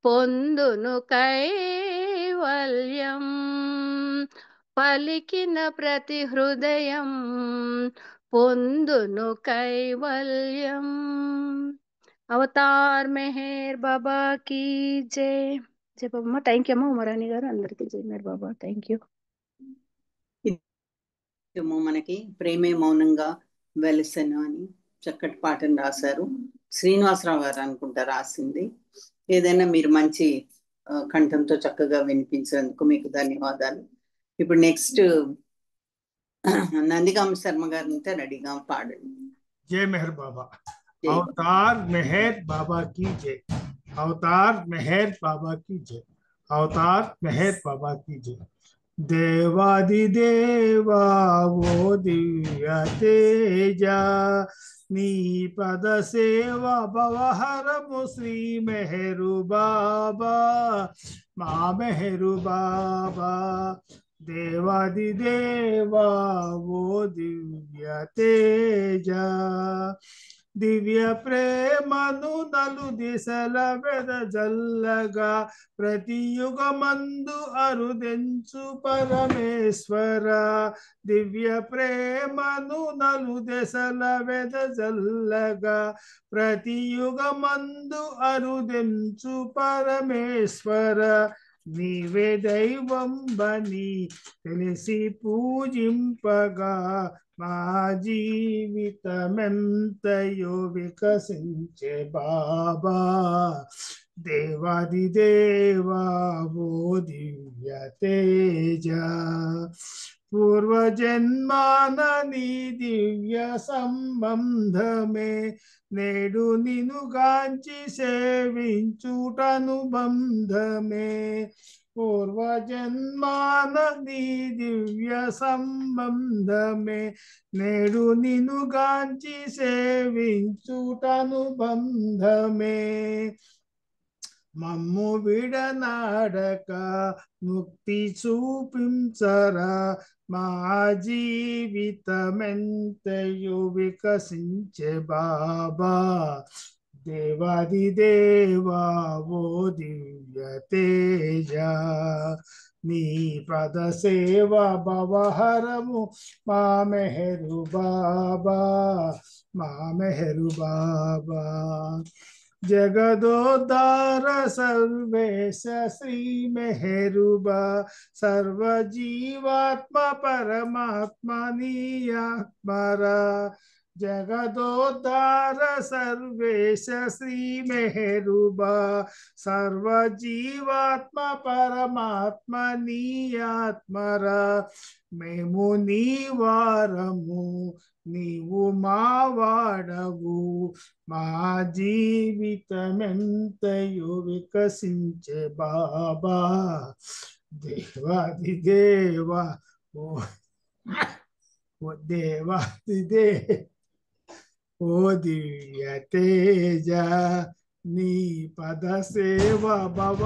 పొందును కైవల్యం పలికిన ప్రతి హృదయం పొందును కైవల్యం అవతార్ మెహర్ బాబా की जय జై బాబా థ్యాంక్ యూ అమ్మ ఉమారాణి గారు అందరికీ జై మెహర్ బాబా థ్యాంక్ యూ మనకి ప్రేమే మౌనంగా వెలసెను అని చక్కటి పాటను రాశారు. శ్రీనివాసరావు గారు అనుకుంటా రాసింది. ఏదైనా మీరు మంచి కంఠంతో చక్కగా వినిపించినందుకు మీకు ధన్యవాదాలు. ఇప్పుడు నెక్స్ట్ నందిగామ శర్మ గారు ఉంటే రెడీగా పాడండి. जय मेहर बाबा। अवतार मेहर बाबा की जय। अवतार मेहर बाबा की जय। अवतार मेहर बाबा की जय। देवादिदेवा वो दिव्य तेजा नी पद सेवा भवहरमु श्री मेहरु बाबा माँ मेहरु बाबा। देवादिदेवा वो दिव्य तेजा दिव्य प्रेमनु नलु दिशల వెదజల్లగా ప్రతి యుగమందు అరుదెంచు పరమేశ్వర దివ్య ప్రేమను నలు దశల వెదజల్లగా ప్రతి యుగమందు అరుదెంచు పరమేశ్వర నీవే దైవం బని తెలిసి పూజింపగా మా జీవితమెంతయో వికసించే బాబా దేవాదిదేవా ఓ దివ్య తేజ పూర్వజన్మాన నీ దివ్య సంబంధమే నేడు నినుగాంచి సేవించుటను బంధమే పూర్వజన్మాన నీ దివ్య సంబంధమే నేడు నినుగాంచి సేవించుటను బంధమే మమ్ము విడనాడక ముక్తి చూపించరా మా జీవితమెంతయు వికసించే బాబా దేవాదిదేవా ఓ దివ్య తేజ నీ పద సేవ భవహరము మా మెహరు బాబా మా మెహరు బాబా జగదోద్ధార సర్వేశ శ్రీ మెహరుబా సర్వజీవాత్మ పరమాత్మ నీయాత్మరా జగదోద్ధార సర్వేశ శ్రీ మెహరుబా సర్వజీవాత్మ పరమాత్మ నీయాత్మరా మేము నీ వారము నీవు మా వాడవు మా జీవితమెంతయు వికసించే బాబా దేవాదిదేవా ఓ దేవాదిదే ఓ దివ్య తేజ నీ పద సేవ భవ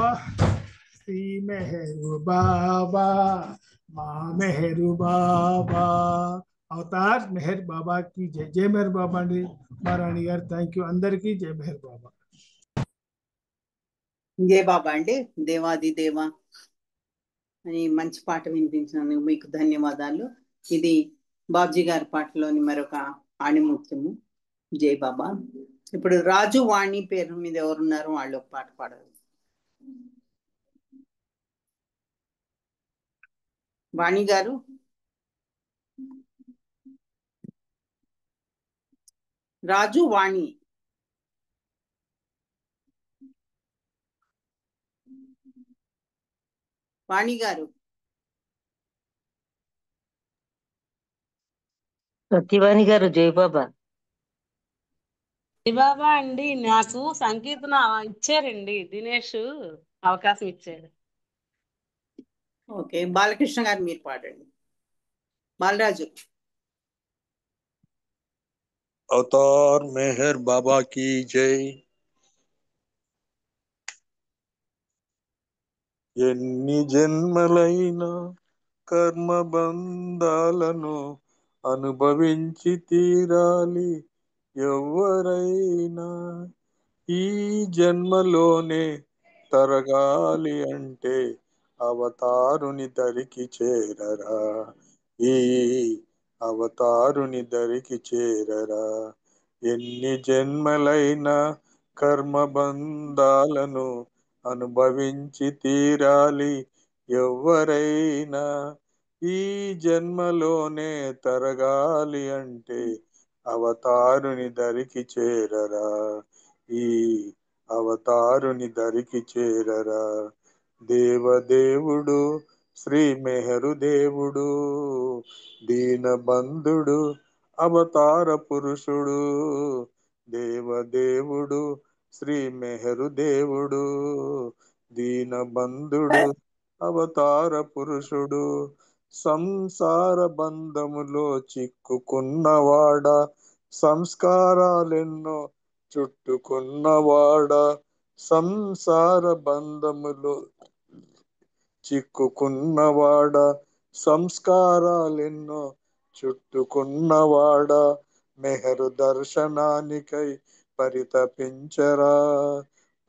శ్రీ మెహరు బాబా మా మెహరు బాబా అవతార్ మెహర్ బాబా की जय जय मेहर बाबा అండి మారాణి గారు థ్యాంక్ యూ అందరికీ జై మెహర్ బాబా జై బాబా అండి దేవాది దేవా అని మంచి పాట వినిపించినందుకు మీకు ధన్యవాదాలు. ఇది బాబ్జీ గారి పాటలోని మరొక ఆణిముత్యము. జై బాబా. ఇప్పుడు రాజు వాణి పేరు మీద ఎవరున్నారో వాళ్ళు ఒక పాట పాడారు. వాణి గారు రాజు వాణి వాణి గారు సత్యవాణి గారు జై బాబా బాబా అండి నాకు సంకీర్తన ఇచ్చారండి దినేష్ అవకాశం ఇచ్చాడు. ఓకే బాలకృష్ణ గారు మీరు పాడండి. బాలరాజు अवतार मेहर बाबा की जय। ఎన్ని జన్మలైనా కర్మబంధాలను అనుభవించి తీరాలి ఎవరైనా. ఈ జన్మలోనే తరగాలి అంటే అవతారుని దరికి చేరరా. ఈ అవతారుని దరికి చేరరా. ఎన్ని జన్మలైనా కర్మబంధాలను అనుభవించి తీరాలి ఎవరైనా. ఈ జన్మలోనే తరగాలి అంటే అవతారుని దరికి చేరరా. ఈ అవతారుని దరికి చేరరా. దేవదేవుడు శ్రీ మెహరు దేవుడు, దీనబంధుడు అవతార పురుషుడు. దేవదేవుడు శ్రీ మెహరు దేవుడు, దీనబంధుడు అవతార పురుషుడు. సంసార బంధములో చిక్కుకున్నవాడ, సంస్కారాలెన్నో చుట్టుకున్నవాడ. సంసార బంధములో చిక్కుకున్నవాడ, సంస్కారాలెన్నో చుట్టుకున్నవాడ. మెహరు దర్శనానికై పరితపించరా.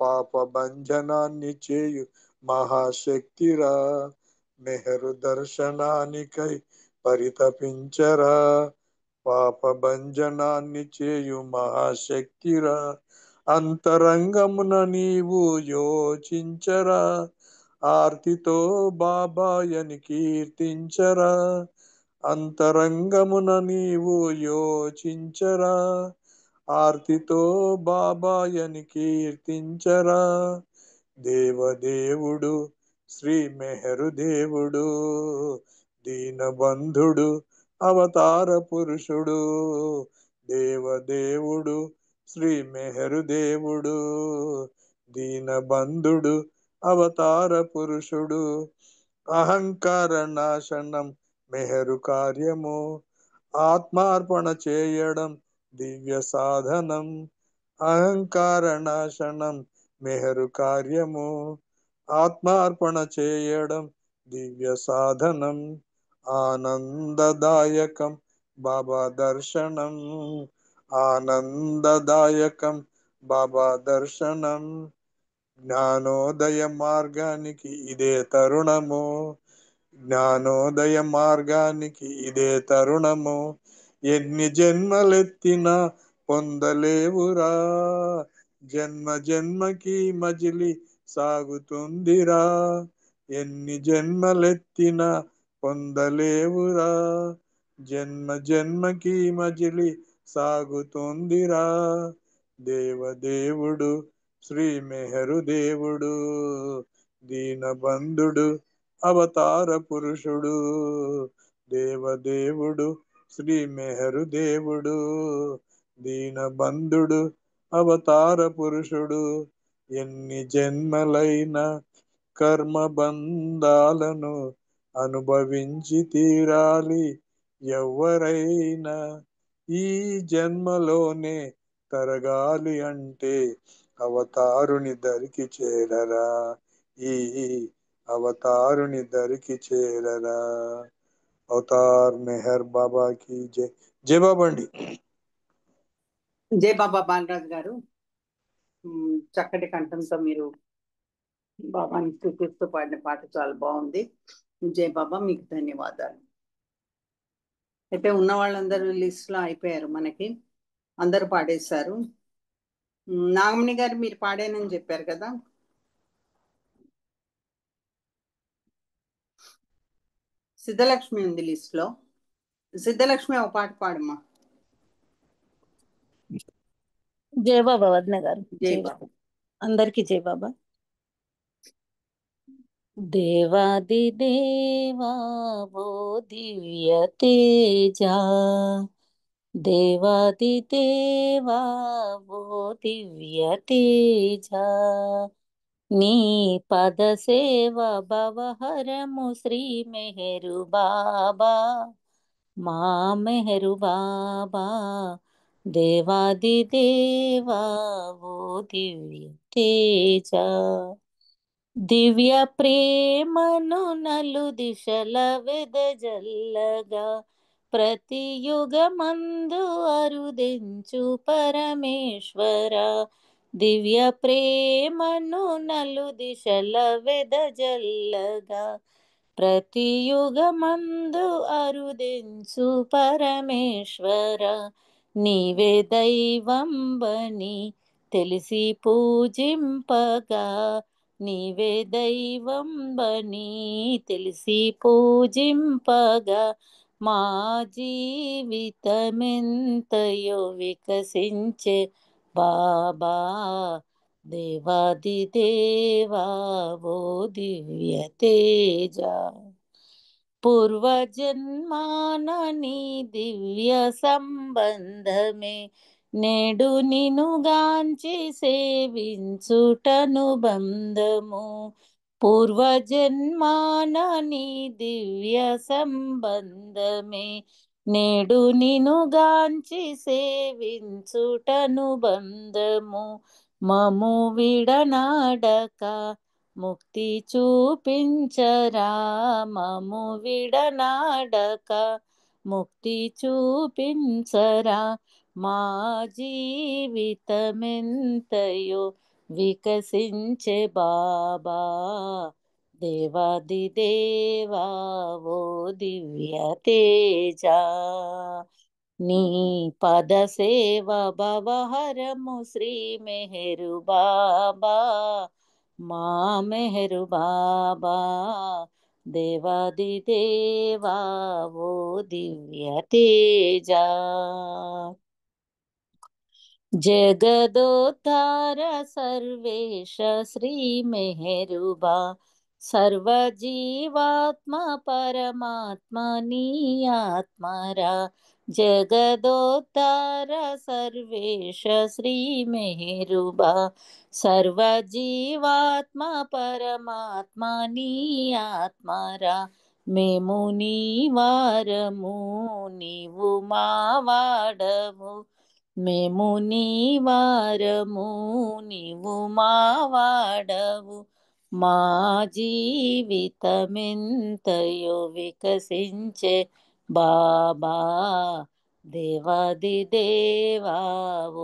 పాప భంజనాన్ని చేయు మహాశక్తిరా. మెహరు దర్శనానికై పరితపించరా. పాప భంజనాన్ని చేయు మహాశక్తిరా. అంతరంగమున నీవు యోచించరా. ఆర్తితో బాబాయని కీర్తించరా. అంతరంగమున నీవు యోచించరా. ఆర్తితో బాబాయని కీర్తించరా. దేవదేవుడు శ్రీ మెహరు దేవుడు, దీనబంధుడు అవతార పురుషుడు. దేవదేవుడు శ్రీ మెహరు దేవుడు, దీనబంధుడు అవతార పురుషుడు. అహంకార నాశనం మెహరు కార్యము, ఆత్మార్పణ చేయడం దివ్య సాధనం. అహంకార నాశనం మెహరు కార్యము, ఆత్మార్పణ చేయడం దివ్య సాధనం. ఆనందదాయకం బాబా దర్శనం, ఆనందదాయకం బాబా దర్శనం. జ్ఞానోదయ మార్గానికి ఇదే తరుణము, జ్ఞానోదయ మార్గానికి ఇదే తరుణము. ఎన్ని జన్మలెత్తినా పొందలేవురా. జన్మ జన్మకి మజిలి సాగుతుందిరా. ఎన్ని జన్మలెత్తినా పొందలేవురా. జన్మ జన్మకి మజిలి సాగుతుందిరా. దేవదేవుడు శ్రీ మెహరు దేవుడు, దీనబంధుడు అవతార పురుషుడు. దేవదేవుడు శ్రీ మెహరు దేవుడు, దీనబంధుడు అవతార పురుషుడు. ఎన్ని జన్మలైన కర్మబంధాలను అనుభవించి తీరాలి ఎవరైనా. ఈ జన్మలోనే తరగాలి అంటే అవతారుని దరికి చేరరా. ఈ అవతారుని దరికి చేరరా. అవతార్ మెహర్ బాబా की जय. జై బాబా అండి. జై బాబా బాలరాజు గారు, చక్కటి కంఠంతో మీరు బాబాని స్థుతిస్తూ పాడిన పాట చాలా బాగుంది. జై బాబా, మీకు ధన్యవాదాలు. అయితే ఉన్న వాళ్ళందరూ లిస్ట్లో అయిపోయారు, మనకి అందరూ పాడేశారు. నాగమణి గారు మీరు పాడానని చెప్పారు కదా. సిద్ధలక్ష్మి ఉంది లిస్ట్లో. సిద్ధలక్ష్మి ఒక పాట పాడమ్మా. జై బాబా వదిన గారు. జై జై బాబా. బాబా. అందరికీ జై బాబా. దేవాది దేవా ఓ దివ్య తేజా, దేవాది దేవా ఓ దివ్య తేజా, నీ పద సేవ భవహరము శ్రీ మెహరు బాబా, మా మెహరు బాబా. దేవాది దేవా ఓ దివ్య తేజ. దివ్య ప్రేమను నలు దిశల వెదజల్లగా ప్రతి యుగమందు అరుదించు పరమేశ్వర. దివ్య ప్రేమను నలు దిశల వెదజల్లగా ప్రతి యుగమందు అరుదించు పరమేశ్వర. నీవే దైవంబని తెలిసి పూజింపగా నీవే దైవంబని తెలిసి పూజింపగా మా జీవితమెంతయో వికసించే బాబా. దేవాది దేవా ఓ దివ్య తేజ. పూర్వజన్మాన నీ దివ్య సంబంధమే నేడు నినుగాంచి సేవించుటను బంధము. పూర్వజన్మాన నీ దివ్య సంబంధమే నేడు నినుగాంచి సేవించుటను బంధము. మము విడనాడక ముక్తి చూపించరా. మము విడనాడక ముక్తి చూపించరా. మా జీవితమెంతయో వికసించే బాబా. దేవాది దేవా ఓ దివ్య తేజ. నీ పద సేవ భవహరము శ్రీ మెహరు బాబా. మా మెహరు బాబా. దేవాది దేవా ఓ దివ్య తేజ. జగదోద్ధార సర్వేశ శ్రీ మెహరుబా. సర్వజీవాత్మ పరమాత్మ నీ ఆత్మరా. జగదోద్ధార సర్వేశ శ్రీ మెహరుబా. సర్వజీవాత్మ పరమాత్మ నీ ఆత్మరా. మేము నీ వారము నీవు మా వాడవు. మేము నీ వారము నీవు మా వాడవు. మా జీవితమెంతయో వికసించే బాబా. దేవాది దేవా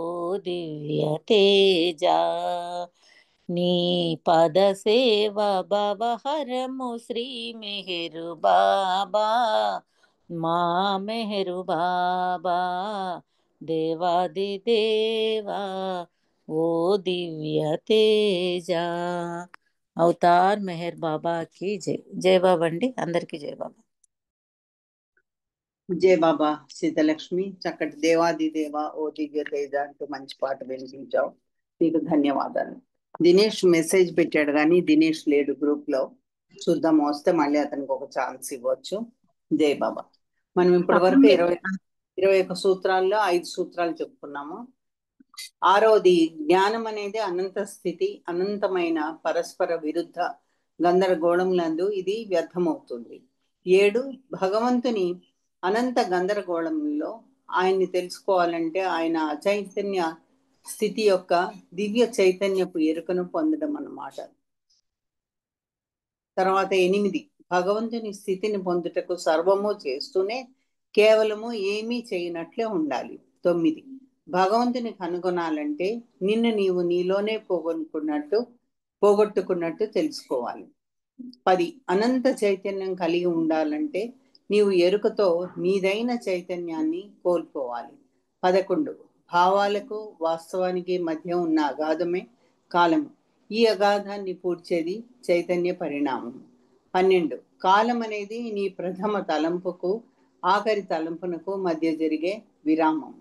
ఓ దివ్య తేజ. నీ పద సేవ భవహరము శ్రీ మెహరు బాబా. మా మెహరు బాబా. దేవాది దేవా ఓ దివ్య తేజ. అవతార్ మెహర్ బాబా కి జై. జై బాబా అండి, అందరికీ జై బాబా. జై బాబా. సీతలక్ష్మి, చక్కటి దేవాది దేవా ఓ దివ్య తేజ అంటూ మంచి పాట వినిపించావు, నీకు ధన్యవాదాలు. దినేష్ మెసేజ్ పెట్టాడు కానీ దినేష్ లేడు గ్రూప్ లో. చూద్దాం, వస్తే మళ్ళీ అతనికి ఒక ఛాన్స్ ఇవ్వచ్చు. జై బాబా. మనం ఇప్పటి వరకు 21 సూత్రాల్లో 5 సూత్రాలు చెప్పుకున్నాము. 6వది జ్ఞానం అనేది అనంత స్థితి, అనంతమైన పరస్పర విరుద్ధ గందరగోళంలందు ఇది వ్యర్థమవుతుంది. 7 భగవంతుని అనంత గందరగోళంలో ఆయన్ని తెలుసుకోవాలంటే ఆయన అచైతన్య స్థితి యొక్క దివ్య చైతన్యపు ఎరుకను పొందడం అన్నమాట. తర్వాత 8 భగవంతుని స్థితిని పొందుటకు సర్వము చేస్తూనే కేవలము ఏమీ చేయనట్లే ఉండాలి. 9 భగవంతుని కనుగొనాలంటే నిన్ను నీవు నీలోనే పోగొట్టుకున్నట్టు తెలుసుకోవాలి. 10 అనంత చైతన్యం కలిగి ఉండాలంటే నీవు ఎరుకతో నీదైన చైతన్యాన్ని కోల్పోవాలి. 11 భావాలకు వాస్తవానికి మధ్య ఉన్న అగాధమే కాలము. ఈ అగాధాన్ని పూడ్చేది చైతన్య పరిణామం. 12 కాలం అనేది నీ ప్రథమ తలంపుకు ఆఖరి తలంపునకు మధ్య జరిగే విరామం.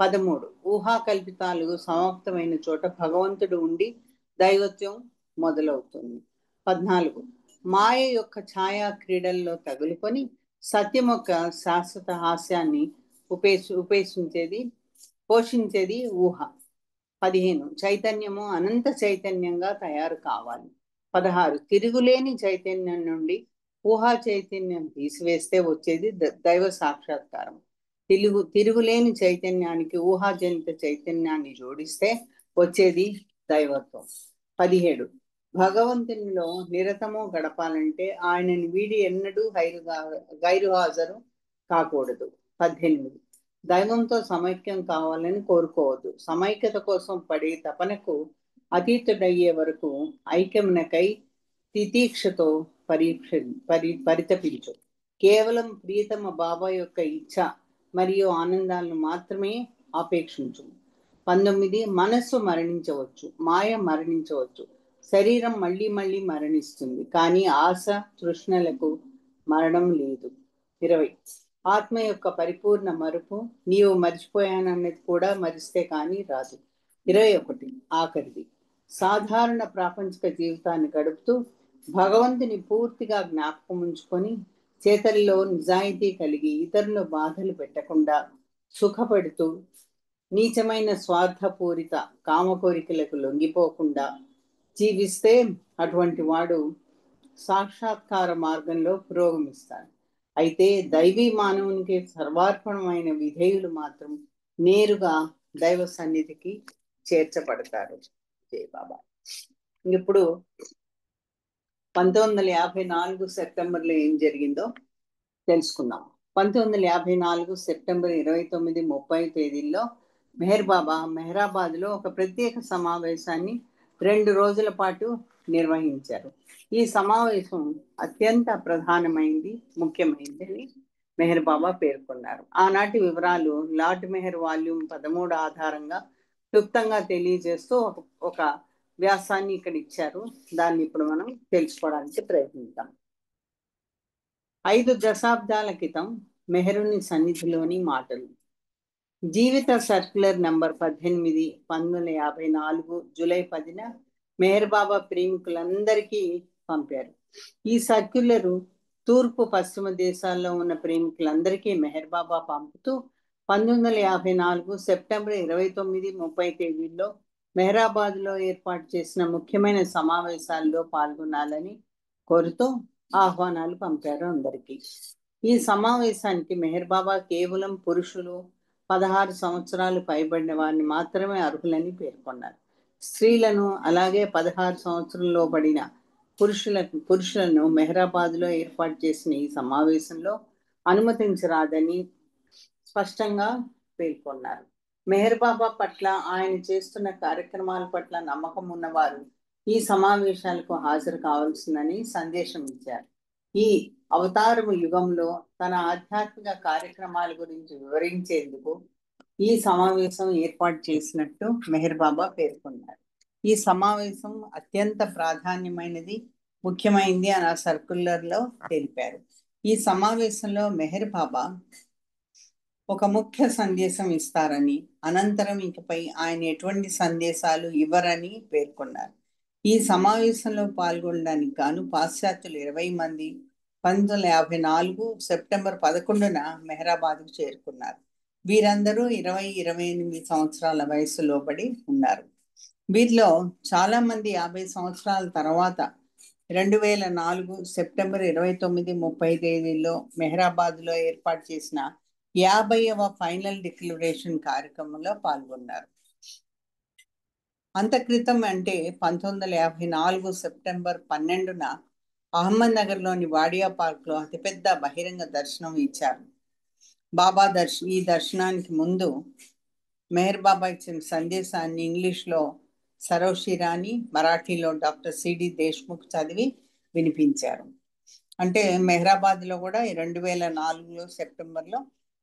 13 ఊహాకల్పితాలు సమాప్తమైన చోట భగవంతుడు ఉండి దైవత్వం మొదలవుతుంది. 14 మాయ యొక్క ఛాయా క్రీడల్లో తగులుకొని సత్యం యొక్క శాశ్వత హాస్యాన్ని పోషించేది ఊహ. 15 చైతన్యము అనంత చైతన్యంగా తయారు కావాలి. 16 తిరుగులేని చైతన్యం నుండి ఊహా చైతన్యం తీసివేస్తే వచ్చేది దైవ సాక్షాత్కారం. తిరుగులేని చైతన్యానికి ఊహాజనిత చైతన్యాన్ని జోడిస్తే వచ్చేది దైవత్వం. 17 భగవంతునిలో నిరతము గడపాలంటే ఆయనని వీడి ఎన్నడూ గైరు హాజరు కాకూడదు. 18 దైవంతో సమైక్యం కావాలని కోరుకోవద్దు. సమైక్యత కోసం పడే తపనకు అతీతుడయ్యే వరకు ఐక్యమునకై తితీక్షతో పరితపించు. కేవలం ప్రియతమ బాబా యొక్క ఇచ్ఛ మరియు ఆనందాలను మాత్రమే ఆపేక్షించు. 19 మనస్సు మరణించవచ్చు, మాయ మరణించవచ్చు, శరీరం మళ్ళీ మళ్ళీ మరణిస్తుంది, కానీ ఆశ తృష్ణలకు మరణం లేదు. 20 ఆత్మ యొక్క పరిపూర్ణ మరుపు నీవు మర్చిపోయానన్నది కూడా మరిస్తే కానీ రాదు. 21 ఆఖరిది సాధారణ ప్రాపంచిక జీవితాన్ని గడుపుతూ భగవంతుని పూర్తిగా జ్ఞాపకం ఉంచుకొని చేతల్లో నిజాయితీ కలిగి ఇతరులు బాధలు పెట్టకుండా సుఖపడుతూ నీచమైన స్వార్థపూరిత కామకోరికలకు లొంగిపోకుండా జీవిస్తే అటువంటి వాడు సాక్షాత్కార మార్గంలో పురోగమిస్తాడు. అయితే దైవీ మానవునికి సర్వార్పణమైన విధేయులు మాత్రం నేరుగా దైవ సన్నిధికి చేర్చబడతారు. జై బాబా. ఇప్పుడు 1954 సెప్టెంబర్లో ఏం జరిగిందో తెలుసుకుందాం. 1954 సెప్టెంబర్ 29, 30 తేదీల్లో మెహర్ బాబా మెహరాబాద్లో ఒక ప్రత్యేక సమావేశాన్ని 2 రోజుల పాటు నిర్వహించారు. ఈ సమావేశం అత్యంత ప్రధానమైంది, ముఖ్యమైనదని మెహర్ బాబా పేర్కొన్నారు. ఆనాటి వివరాలు లార్డ్ మెహర్ వాల్యూమ్ 13 ఆధారంగా క్లుప్తంగా తెలియజేస్తూ ఒక వ్యాసాన్ని ఇక్కడ ఇచ్చారు. దాన్ని ఇప్పుడు మనం తెలుసుకోవడానికి ప్రయత్నిద్దాం. 5 దశాబ్దాల క్రితం మెహరుని సన్నిధిలోని మాటలు. జీవిత సర్క్యులర్ నంబర్ 18 1954 జూలై 10న మెహర్ బాబా ప్రేమికులందరికీ పంపారు. ఈ సర్క్యులరు తూర్పు పశ్చిమ దేశాల్లో ఉన్న ప్రేమికులందరికీ మెహర్ బాబా పంపుతూ 1954 సెప్టెంబర్ 29, 30 తేదీల్లో మెహరాబాద్లో ఏర్పాటు చేసిన ముఖ్యమైన సమావేశాల్లో పాల్గొనాలని కోరుతూ ఆహ్వానాలు పంపారు అందరికీ. ఈ సమావేశానికి మెహర్ బాబా కేవలం పురుషులు 16 సంవత్సరాలు పైబడిన వారిని మాత్రమే అర్హులని పేర్కొన్నారు. స్త్రీలను అలాగే 16 సంవత్సరంలో పడిన పురుషులను మెహరాబాద్లో ఏర్పాటు చేసిన ఈ సమావేశంలో అనుమతించరాదని స్పష్టంగా పేర్కొన్నారు. మెహర్ బాబా పట్ల ఆయన చేస్తున్న కార్యక్రమాల పట్ల నమ్మకం ఉన్నవారు ఈ సమావేశాలకు హాజరు కావాల్సిందని సందేశం ఇచ్చారు. ఈ అవతారము యుగంలో తన ఆధ్యాత్మిక కార్యక్రమాల గురించి వివరించేందుకు ఈ సమావేశం ఏర్పాటు చేసినట్టు మెహర్ బాబా పేర్కొన్నారు. ఈ సమావేశం అత్యంత ప్రాధాన్యమైనది, ముఖ్యమైనది అని ఆ సర్క్యులర్లో తెలిపారు. ఈ సమావేశంలో మెహర్ బాబా ఒక ముఖ్య సందేశం ఇస్తారని, అనంతరం ఇకపై ఆయన ఎటువంటి సందేశాలు ఇవ్వరని పేర్కొన్నారు. ఈ సమావేశంలో పాల్గొనడానికి గాను పాశ్చాత్యులు 20 మంది 1954 సెప్టెంబర్ 11న మెహరాబాద్కు చేరుకున్నారు. వీరందరూ 20-28 సంవత్సరాల వయసు లోబడి ఉన్నారు. వీరిలో చాలా మంది 50 సంవత్సరాల తర్వాత 2004 సెప్టెంబర్ 29, 30 తేదీల్లో మెహరాబాద్లో ఏర్పాటు చేసిన 50వ ఫైనల్ డిక్లరేషన్ కార్యక్రమంలో పాల్గొన్నారు. అంత క్రితం అంటే 1954 సెప్టెంబర్ 12న అహ్మద్నగర్లోని వాడియా పార్క్లో అతిపెద్ద బహిరంగ దర్శనం ఇచ్చారు. బాబా ఈ దర్శనానికి ముందు మెహర్ బాబా ఇచ్చిన సందేశాన్ని ఇంగ్లీష్లో సరోషి రాణి, మరాఠీలో డాక్టర్ సిడి దేశ్ముఖ్ చదివి వినిపించారు. అంటే మెహరాబాద్లో కూడా 2004 సెప్టెంబర్లో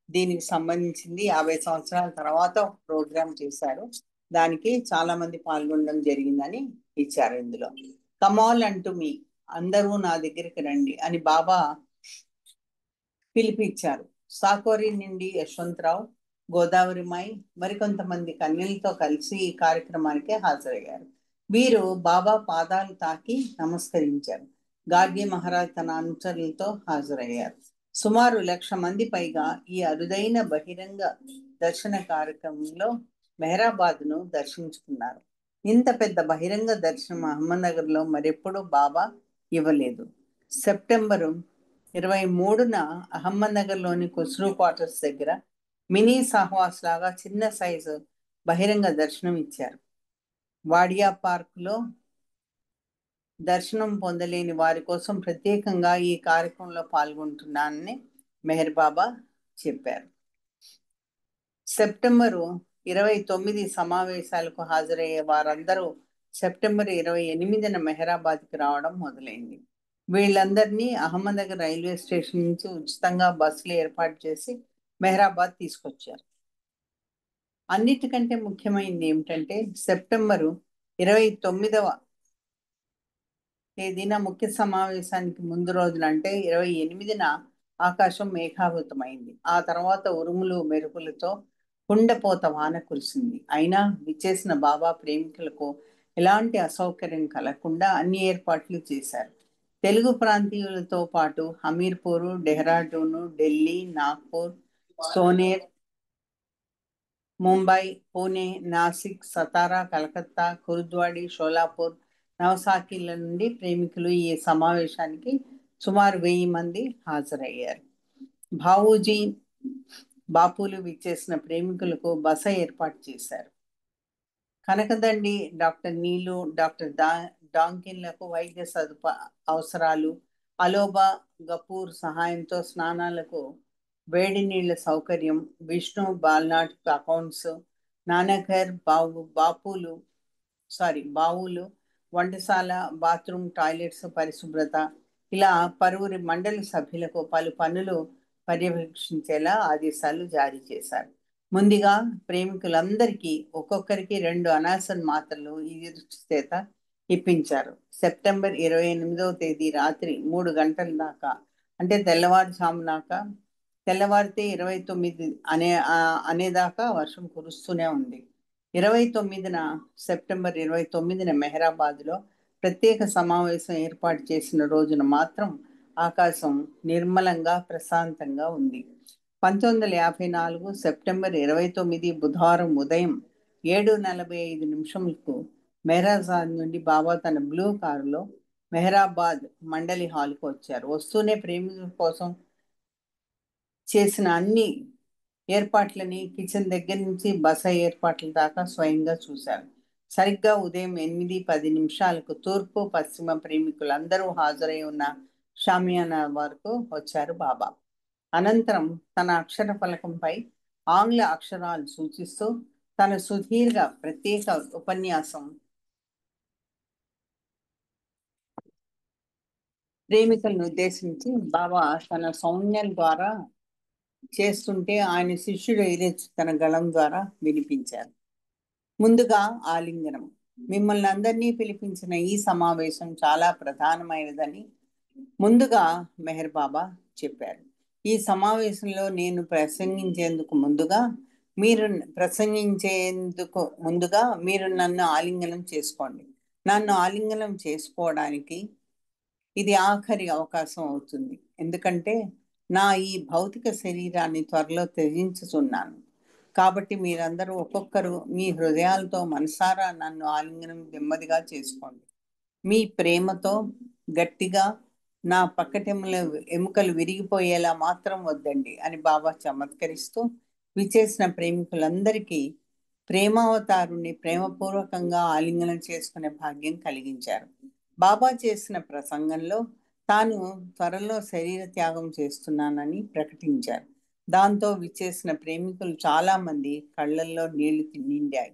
దీనికి సంబంధించింది 50 సంవత్సరాల తర్వాత ప్రోగ్రామ్ చేశారు. దానికి చాలా మంది పాల్గొనడం జరిగిందని ఇచ్చారు. ఇందులో కమాల్ అంటూ మీ అందరూ నా దగ్గరికి రండి అని బాబా పిలిపిచ్చారు. సాకోరి నుండి యశ్వంతరావు, గోదావరిమాయి మరికొంతమంది కన్యలతో కలిసి ఈ కార్యక్రమానికి హాజరయ్యారు. వీరు బాబా పాదాలు తాకి నమస్కరించారు. గాడ్గే మహారాజ్ తన అనుచరులతో హాజరయ్యారు. సుమారు 1,00,000 మంది పైగా ఈ అరుదైన బహిరంగ దర్శన కార్యక్రమంలో మెహరాబాద్ను దర్శించుకున్నారు. ఇంత పెద్ద బహిరంగ దర్శనం అహ్మద్నగర్లో మరెప్పుడూ బాబా ఇవ్వలేదు. సెప్టెంబరు 23న అహ్మద్నగర్లోని ఖుస్రూ క్వార్టర్స్ దగ్గర మినీ సహవాస్ లాగా చిన్న సైజు బహిరంగ దర్శనం ఇచ్చారు. వాడియా పార్క్లో దర్శనం పొందలేని వారి కోసం ప్రత్యేకంగా ఈ కార్యక్రమంలో పాల్గొంటున్నానని మెహర్ బాబా చెప్పారు. సెప్టెంబరు 29 సమావేశాలకు హాజరయ్యే వారందరూ సెప్టెంబర్ 28న మెహరాబాద్కి రావడం మొదలైంది. వీళ్ళందరినీ అహ్మద్నగర్ రైల్వే స్టేషన్ నుంచి ఉచితంగా బస్సులు ఏర్పాటు చేసి మెహరాబాద్ తీసుకొచ్చారు. అన్నిటికంటే ముఖ్యమైనది ఏమిటంటే సెప్టెంబరు 29వ తేదీన ముఖ్య సమావేశానికి ముందు రోజున అంటే 28న ఆకాశం మేఘావృతమైంది. ఆ తర్వాత ఉరుములు మెరుపులతో కుండపోత వాన కురిసింది. అయినా విచ్చేసిన బాబా ప్రేమికులకు ఎలాంటి అసౌకర్యం కలగకుండా అన్ని ఏర్పాట్లు చేశారు. తెలుగు ప్రాంతీయులతో పాటు హమీర్పూర్, డెహ్రాడూను, ఢిల్లీ, నాగ్పూర్, సోనేర్, ముంబై, పూణే, నాసిక్, సతారా, కలకత్తా, కుర్ద్వాడి, షోలాపూర్, నవసాకిల నుండి ప్రేమికులు ఈ సమావేశానికి సుమారు 1000 మంది హాజరయ్యారు. భావూజీ బాపులు విచ్చేసిన ప్రేమికులకు బస ఏర్పాటు చేశారు. కనకదండి, డాక్టర్ నీలు, డాక్టర్ డాంకిన్లకు వైద్య అవసరాలు, అలోబా గపూర్ సహాయంతో స్నానాలకు వేడి నీళ్ల సౌకర్యం, విష్ణు బాల్నాట్ అకౌంట్స్, నానఘర్ బావులు, వంటశాల, బాత్రూమ్, టాయిలెట్స్ పరిశుభ్రత, ఇలా పలువురి మండలి సభ్యులకు పలు పనులు పర్యవేక్షించేలా ఆదేశాలు జారీ చేశారు. ముందుగా ప్రేమికులందరికీ ఒక్కొక్కరికి 2 అనాసన్ మాత్రలు ఈ చేత ఇప్పించారు. సెప్టెంబర్ 28వ తేదీ రాత్రి 3 గంటల దాకా అంటే తెల్లవారితే 29 అనేదాకా వర్షం కురుస్తూనే ఉంది. 29న సెప్టెంబర్ 29న మెహరాబాద్లో ప్రత్యేక సమావేశం ఏర్పాటు చేసిన రోజున మాత్రం ఆకాశం నిర్మలంగా ప్రశాంతంగా ఉంది. 1954 సెప్టెంబర్ 29 బుధవారం ఉదయం 7:45 మెహరాబాద్ నుండి బాబా తన బ్లూ కారులో మెహరాబాద్ మండలి హాల్కు వచ్చారు. వస్తూనే ప్రేమికుల కోసం చేసిన అన్ని ఏర్పాట్లని కిచెన్ దగ్గర నుంచి బస ఏర్పాట్ల దాకా స్వయంగా చూశారు. సరిగ్గా ఉదయం 8:10 తూర్పు పశ్చిమ ప్రేమికులందరూ హాజరై ఉన్న షామియానా వరకు వచ్చారు బాబా. అనంతరం తన అక్షర ఫలకంపై ఆంగ్ల అక్షరాలు సూచిస్తూ తన సుదీర్ఘ ప్రత్యేక ఉపన్యాసం ప్రేమికులను ఉద్దేశించి బాబా తన సౌమ్యం ద్వారా చేస్తుంటే ఆయన శిష్యుడు తన గళం ద్వారా వినిపించారు. ముందుగా ఆలింగనం. మిమ్మల్ని అందరినీ పిలిపించిన ఈ సమావేశం చాలా ప్రధానమైనదని ముందుగా మెహర్ బాబా చెప్పారు. ఈ సమావేశంలో నేను ప్రసంగించేందుకు ముందుగా మీరు నన్ను ఆలింగనం చేసుకోండి. నన్ను ఆలింగనం చేసుకోవడానికి ఇది ఆఖరి అవకాశం అవుతుంది. ఎందుకంటే నా ఈ భౌతిక శరీరాన్ని త్వరలో త్యజించుతున్నాను. కాబట్టి మీరందరూ ఒక్కొక్కరు మీ హృదయాలతో మనసారా నన్ను ఆలింగనం నెమ్మదిగా చేసుకోండి. మీ ప్రేమతో గట్టిగా నా పక్కటెముల ఎముకలు విరిగిపోయేలా మాత్రం వద్దండి అని బాబా చమత్కరిస్తూ విచేసిన ప్రేమికులందరికీ ప్రేమావతారుణ్ణి ప్రేమపూర్వకంగా ఆలింగనం చేసుకునే భాగ్యం కలిగించారు. బాబా చేసిన ప్రసంగంలో తాను త్వరలో శరీర త్యాగం చేస్తున్నానని ప్రకటించారు. దాంతో విచ్చేసిన ప్రేమికులు చాలా మంది కళ్ళల్లో నీళ్లు నిండాయి.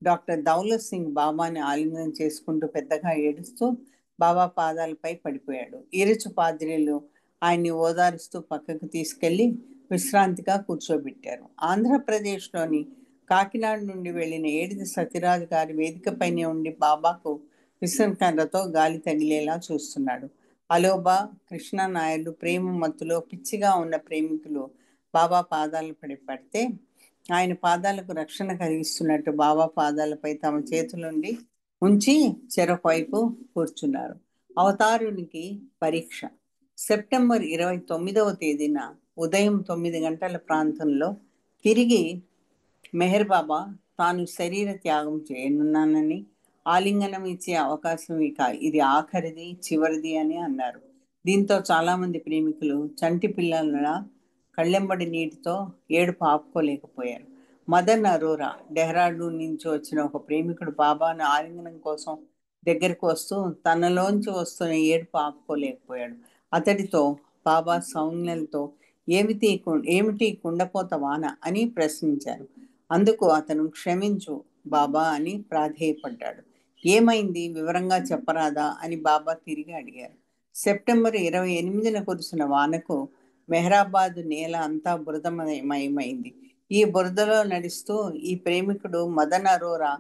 డాక్టర్ దౌలత్ సింగ్ బాబాని ఆలింగనం చేసుకుంటూ పెద్దగా ఏడుస్తూ బాబా పాదాలపై పడిపోయాడు. ఈరచు పాద్రీలు ఆయన్ని ఓదారుస్తూ పక్కకు తీసుకెళ్లి విశ్రాంతిగా కూర్చోబెట్టారు. ఆంధ్రప్రదేశ్లోని కాకినాడ నుండి వెళ్లిన ఏడిది సత్యరాజు గారి వేదికపైనే ఉండి బాబాకు విశ్రంకర్రతో గాలి తగిలేలా చూస్తున్నాడు. అలోబా, కృష్ణనాయర్లు ప్రేమ మత్తులో పిచ్చిగా ఉన్న ప్రేమికులు బాబా పాదాలు పడితే ఆయన పాదాలకు రక్షణ కలిగిస్తున్నట్టు బాబా పాదాలపై తమ చేతులుండి ఉంచి చెరొకవైపు కూర్చున్నారు. అవతారునికి పరీక్ష. సెప్టెంబర్ 29వ తేదీన ఉదయం 9 గంటల ప్రాంతంలో తిరిగి మెహర్ బాబా తాను శరీర త్యాగం చేయనున్నానని, ఆలింగనం ఇచ్చే అవకాశం ఇది ఆఖరిది, చివరిది అని అన్నారు. దీంతో చాలామంది ప్రేమికులు చంటి పిల్లల కళ్ళెంబడి నీటితో ఏడుపు ఆపుకోలేకపోయారు. మదన్ అరోరా, డెహ్రాడూన్ నుంచి వచ్చిన ఒక ప్రేమికుడు బాబాను ఆలింగనం కోసం దగ్గరకు వస్తూ తనలోంచి వస్తున్న ఏడుపు ఆపుకోలేకపోయాడు. అతడితో బాబా సౌజ్ఞలతో ఏమిటి కుండపోత వాన అని ప్రశ్నించారు. అందుకు అతను క్షమించు బాబా అని ప్రాధేయపడ్డాడు. ఏమైంది, వివరంగా చెప్పరాదా అని బాబా తిరిగి అడిగారు. సెప్టెంబర్ 28న కురిసిన వానకు మెహరాబాద్ నేల అంతా బురదమయమైంది. ఈ బురదలో నడుస్తూ ఈ ప్రేమికుడు మదన్ అరోరా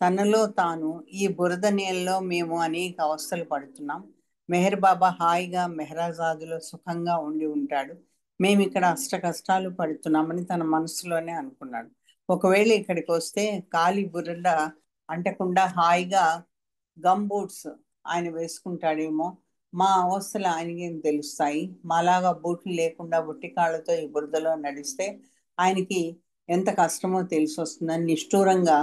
తనలో తాను, ఈ బురద నీళ్ళలో మేము అనేక అవస్థలు పడుతున్నాం. మెహర్ బాబా హాయిగా మెహరాజాదులో సుఖంగా ఉండి ఉంటాడు, మేము ఇక్కడ అష్ట కష్టాలు పడుతున్నామని తన మనసులోనే అనుకున్నాడు. ఒకవేళ ఇక్కడికి వస్తే కాలి బురద అంటకుండా హాయిగా గమ్ బూట్స్ ఆయన వేసుకుంటాడేమో, మా అవస్థలు ఆయనకేం తెలుస్తాయి, మాలాగా బూట్లు లేకుండా ఒట్టి కాళ్ళతో ఈ బురదలో నడిస్తే ఆయనకి ఎంత కష్టమో తెలిసి వస్తుందని నిష్ఠూరంగా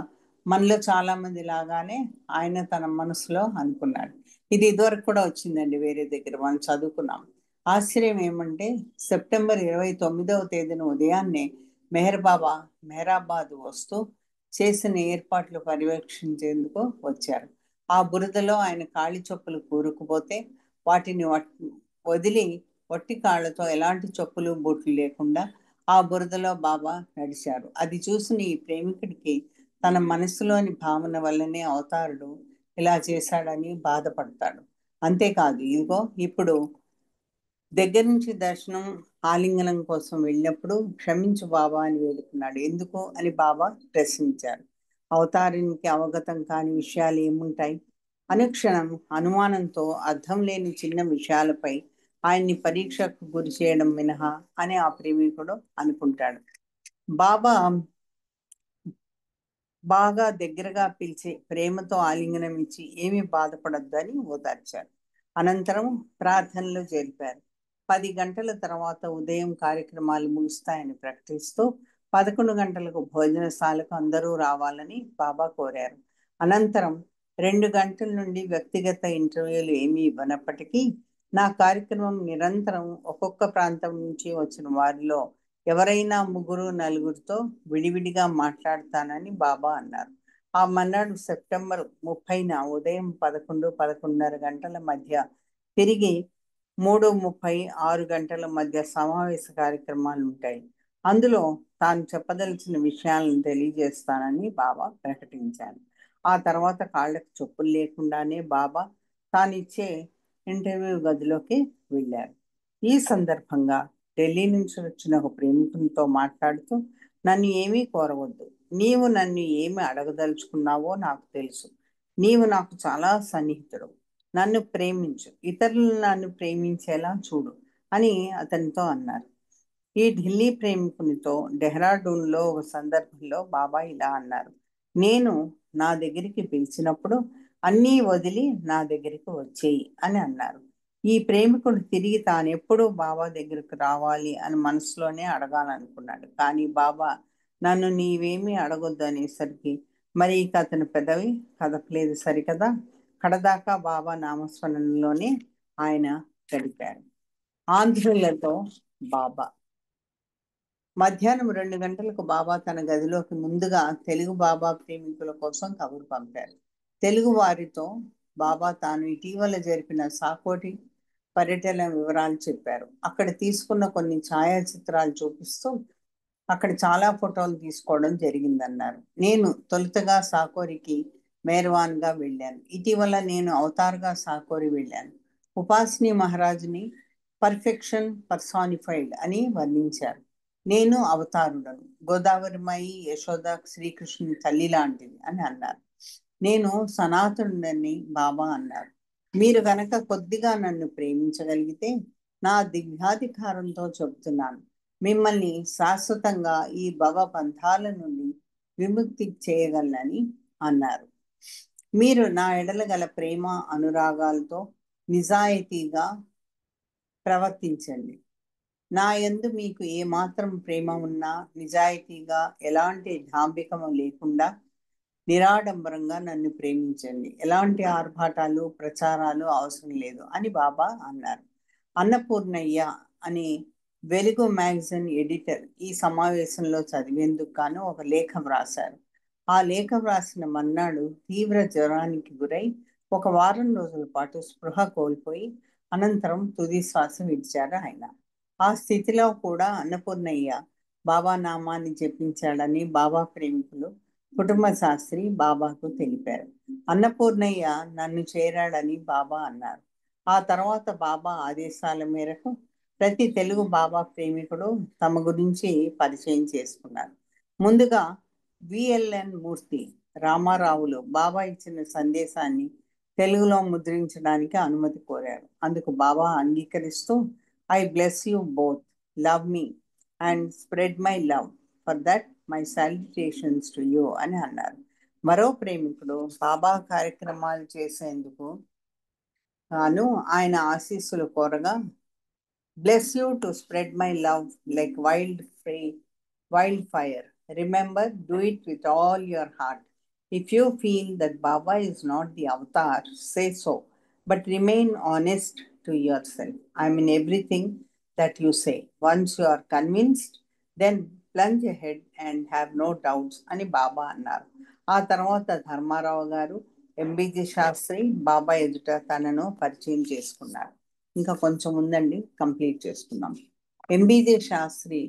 మనలో చాలా మంది లాగానే ఆయన తన మనసులో అనుకున్నాడు. ఇది ఇదివరకు కూడా వచ్చిందండి వేరే దగ్గర, మనం చదువుకున్నాం. ఆశ్చర్యం ఏమంటే సెప్టెంబర్ 29వ తేదీన ఉదయాన్నే మెహర్ బాబా మెహరాబాద్ వస్తూ చేసిన ఏర్పాట్లు పర్యవేక్షించేందుకు వచ్చారు. ఆ బురదలో ఆయన కాళీ చెప్పులు కూరుకుపోతే వాటిని వదిలి వట్టి కాళ్ళతో ఎలాంటి చెప్పులు బూట్లు లేకుండా ఆ బురదలో బాబా నడిచారు. అది చూసిన ఈ ప్రేమికుడికి తన మనసులోని భావన వల్లనే అవతారుడు ఇలా చేశాడని బాధపడతాడు. అంతేకాదు, ఇదిగో ఇప్పుడు దగ్గర నుంచి దర్శనం ఆలింగనం కోసం వెళ్ళినప్పుడు క్షమించు బాబా అని వేడుకున్నాడు. ఎందుకు అని బాబా ప్రశ్నించారు. అవతారానికి అవగతం కాని విషయాలు ఏముంటాయి? అనుక్షణం అనుమానంతో అర్థం లేని చిన్న విషయాలపై ఆయన్ని పరీక్షకు గురి చేయడం మినహా అని ఆ ప్రేమికుడు అనుకుంటాడు. బాబా బాగా దగ్గరగా పిలిచి ప్రేమతో ఆలింగనం ఇచ్చి ఏమీ బాధపడద్దు అని ఓదార్చారు. అనంతరం ప్రార్థనలు జరిపారు. 10 గంటల తర్వాత ఉదయం కార్యక్రమాలు ముగుస్తాయని ప్రకటిస్తూ 11 గంటలకు భోజనశాలకు అందరూ రావాలని బాబా కోరారు. అనంతరం 2 గంటల నుండి వ్యక్తిగత ఇంటర్వ్యూలు ఏమీ ఇవ్వనప్పటికీ నా కార్యక్రమం నిరంతరం ఒక్కొక్క ప్రాంతం నుంచి వచ్చిన వారిలో ఎవరైనా 3-4 విడివిడిగా మాట్లాడతానని బాబా అన్నారు. ఆ మన్నాడు సెప్టెంబర్ 30న ఉదయం 11-11:30 గంటల మధ్య తిరిగి 3:30-6 గంటల మధ్య సమావేశ కార్యక్రమాలు ఉంటాయి. అందులో తాను చెప్పదలిచిన విషయాలను తెలియజేస్తానని బాబా ప్రకటించారు. ఆ తర్వాత కాళ్ళకు చెప్పులు లేకుండానే బాబా తాను ఇచ్చే ఇంటర్వ్యూ గదిలోకి వెళ్ళారు. ఈ సందర్భంగా ఢిల్లీ నుంచి వచ్చిన ఒక ప్రేమికునితో మాట్లాడుతూ, నన్ను ఏమీ కోరవద్దు, నీవు నన్ను ఏమి అడగదలుచుకున్నావో నాకు తెలుసు, నీవు నాకు చాలా సన్నిహితుడు, నన్ను ప్రేమించు, ఇతరులను నన్ను ప్రేమించేలా చూడు అని అతనితో అన్నారు. ఈ ఢిల్లీ ప్రేమికునితో డెహ్రాడూన్లో ఒక సందర్భంలో బాబా ఇలా అన్నారు, నేను నా దగ్గరికి పిలిచినప్పుడు అన్నీ వదిలి నా దగ్గరికి వచ్చేయి అని అన్నారు. ఈ ప్రేమికుడు తిరిగి తాను ఎప్పుడూ బాబా దగ్గరకు రావాలి అని మనసులోనే అడగాలనుకున్నాడు. కానీ బాబా నన్ను నీవేమీ అడగొద్దు అనేసరికి మరి ఇక అతని పెదవి కదపలేదు సరికదా. కడదాకా బాబా నామస్మరణలోనే ఆయన గడిపారు. ఆంధ్రులతో బాబా. మధ్యాహ్నం 2 గంటలకు బాబా తన గదిలోకి ముందుగా తెలుగు బాబా ప్రేమికుల కోసం కబురు పంపారు. తెలుగు వారితో బాబా తాను ఇటీవల జరిపిన సాకోటి పర్యటన వివరాలు చెప్పారు. అక్కడ తీసుకున్న కొన్ని ఛాయాచిత్రాలు చూపిస్తూ అక్కడ చాలా ఫోటోలు తీసుకోవడం జరిగిందన్నారు. నేను తొలుతగా సాకోరికి మేర్వాన్గా వెళ్ళాను. ఇటీవల నేను అవతార్గా సాకోరి వెళ్ళాను. ఉపాసిని మహారాజుని పర్ఫెక్షన్ పర్సానిఫైడ్ అని వర్ణించారు. నేను అవతారుడను, గోదావరిమాయి యశోద శ్రీకృష్ణుని తల్లి లాంటిది అని అన్నారు. నేను సనాతనుడని బాబా అన్నారు. మీరు కనుక కొద్దిగా నన్ను ప్రేమించగలిగితే నా దివ్యాధికారంతో చెబుతున్నాను, మిమ్మల్ని శాశ్వతంగా ఈ భవబంధాల నుండి విముక్తి చేయగలనని అన్నారు. మీరు నా ఎడల గల ప్రేమ అనురాగాలతో నిజాయితీగా ప్రవర్తించండి. నా యందు మీకు ఏమాత్రం ప్రేమ ఉన్నా నిజాయితీగా ఎలాంటి డాంబికము లేకుండా నిరాడంబరంగా నన్ను ప్రేమించండి. ఎలాంటి ఆర్భాటాలు ప్రచారాలు అవసరం లేదు అని బాబా అన్నారు. అన్నపూర్ణయ్య అనే వెలుగు మ్యాగజైన్ ఎడిటర్ ఈ సమావేశంలో చదివేందుకు గాను ఒక లేఖ వ్రాశారు. ఆ లేఖ వ్రాసిన మన్నాడు తీవ్ర జ్వరానికి గురై ఒక వారం రోజుల పాటు స్పృహ కోల్పోయి అనంతరం తుది శ్వాస విడిచారు ఆయన. ఆ స్థితిలో కూడా అన్నపూర్ణయ్య బాబా నామాన్ని జపించాడని బాబా ప్రేమికులు కుటుంబ శాస్త్రి బాబాకు తెలిపారు. అన్నపూర్ణయ్య నన్ను చేరాడని బాబా అన్నారు. ఆ తర్వాత బాబా ఆదేశాల మేరకు ప్రతి తెలుగు బాబా ప్రేమికుడు తమ గురించి పరిచయం చేసుకున్నారు. ముందుగా విఎల్ఎన్ మూర్తి రామారావులు బాబా ఇచ్చిన సందేశాన్ని తెలుగులో ముద్రించడానికి అనుమతి కోరారు. అందుకు బాబా అంగీకరిస్తూ I bless you both, love me and spread my love, for that my salutations to you అని అన్నారు. మరో ప్రేమికుడు బాబా కార్యక్రమాలు చేసేందుకు గాను ఆయన ఆశీస్సులు కోరగా bless you to spread my love like wildfire. Remember, do it with all your heart. If you feel that Baba is not the avatar, say so, but remain honest to yourself. I mean everything that you say. Once you are convinced, then plunge ahead and have no doubts అని బాబా అన్నారు. ఆ తర్వాత ధర్మారావు గారు MBG Sastry బాబా ఎదుట తనను పరిచయం చేసుకున్నారు. ఇంకా కొంచెం ఉందండి, కంప్లీట్ చేసుకున్నాం. ఎంబీజే శాస్త్రి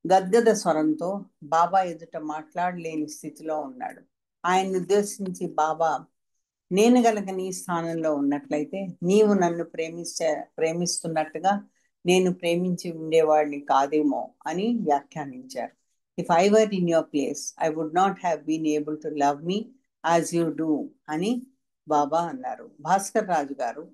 గద్గద స్వరంతో బాబా ఎదుట మాట్లాడలేని స్థితిలో ఉన్నాడు. ఆయన్ని ఉద్దేశించి బాబా, నేను గనక నీ స్థానంలో ఉన్నట్లయితే నీవు నన్ను ప్రేమిస్తున్నట్టుగా నేను ప్రేమించి ఉండేవాడిని కాదేమో అని వ్యాఖ్యానించారు. If I were in your place I would not have been able to love me as you do అని బాబా అన్నారు. భాస్కర్ రాజు గారు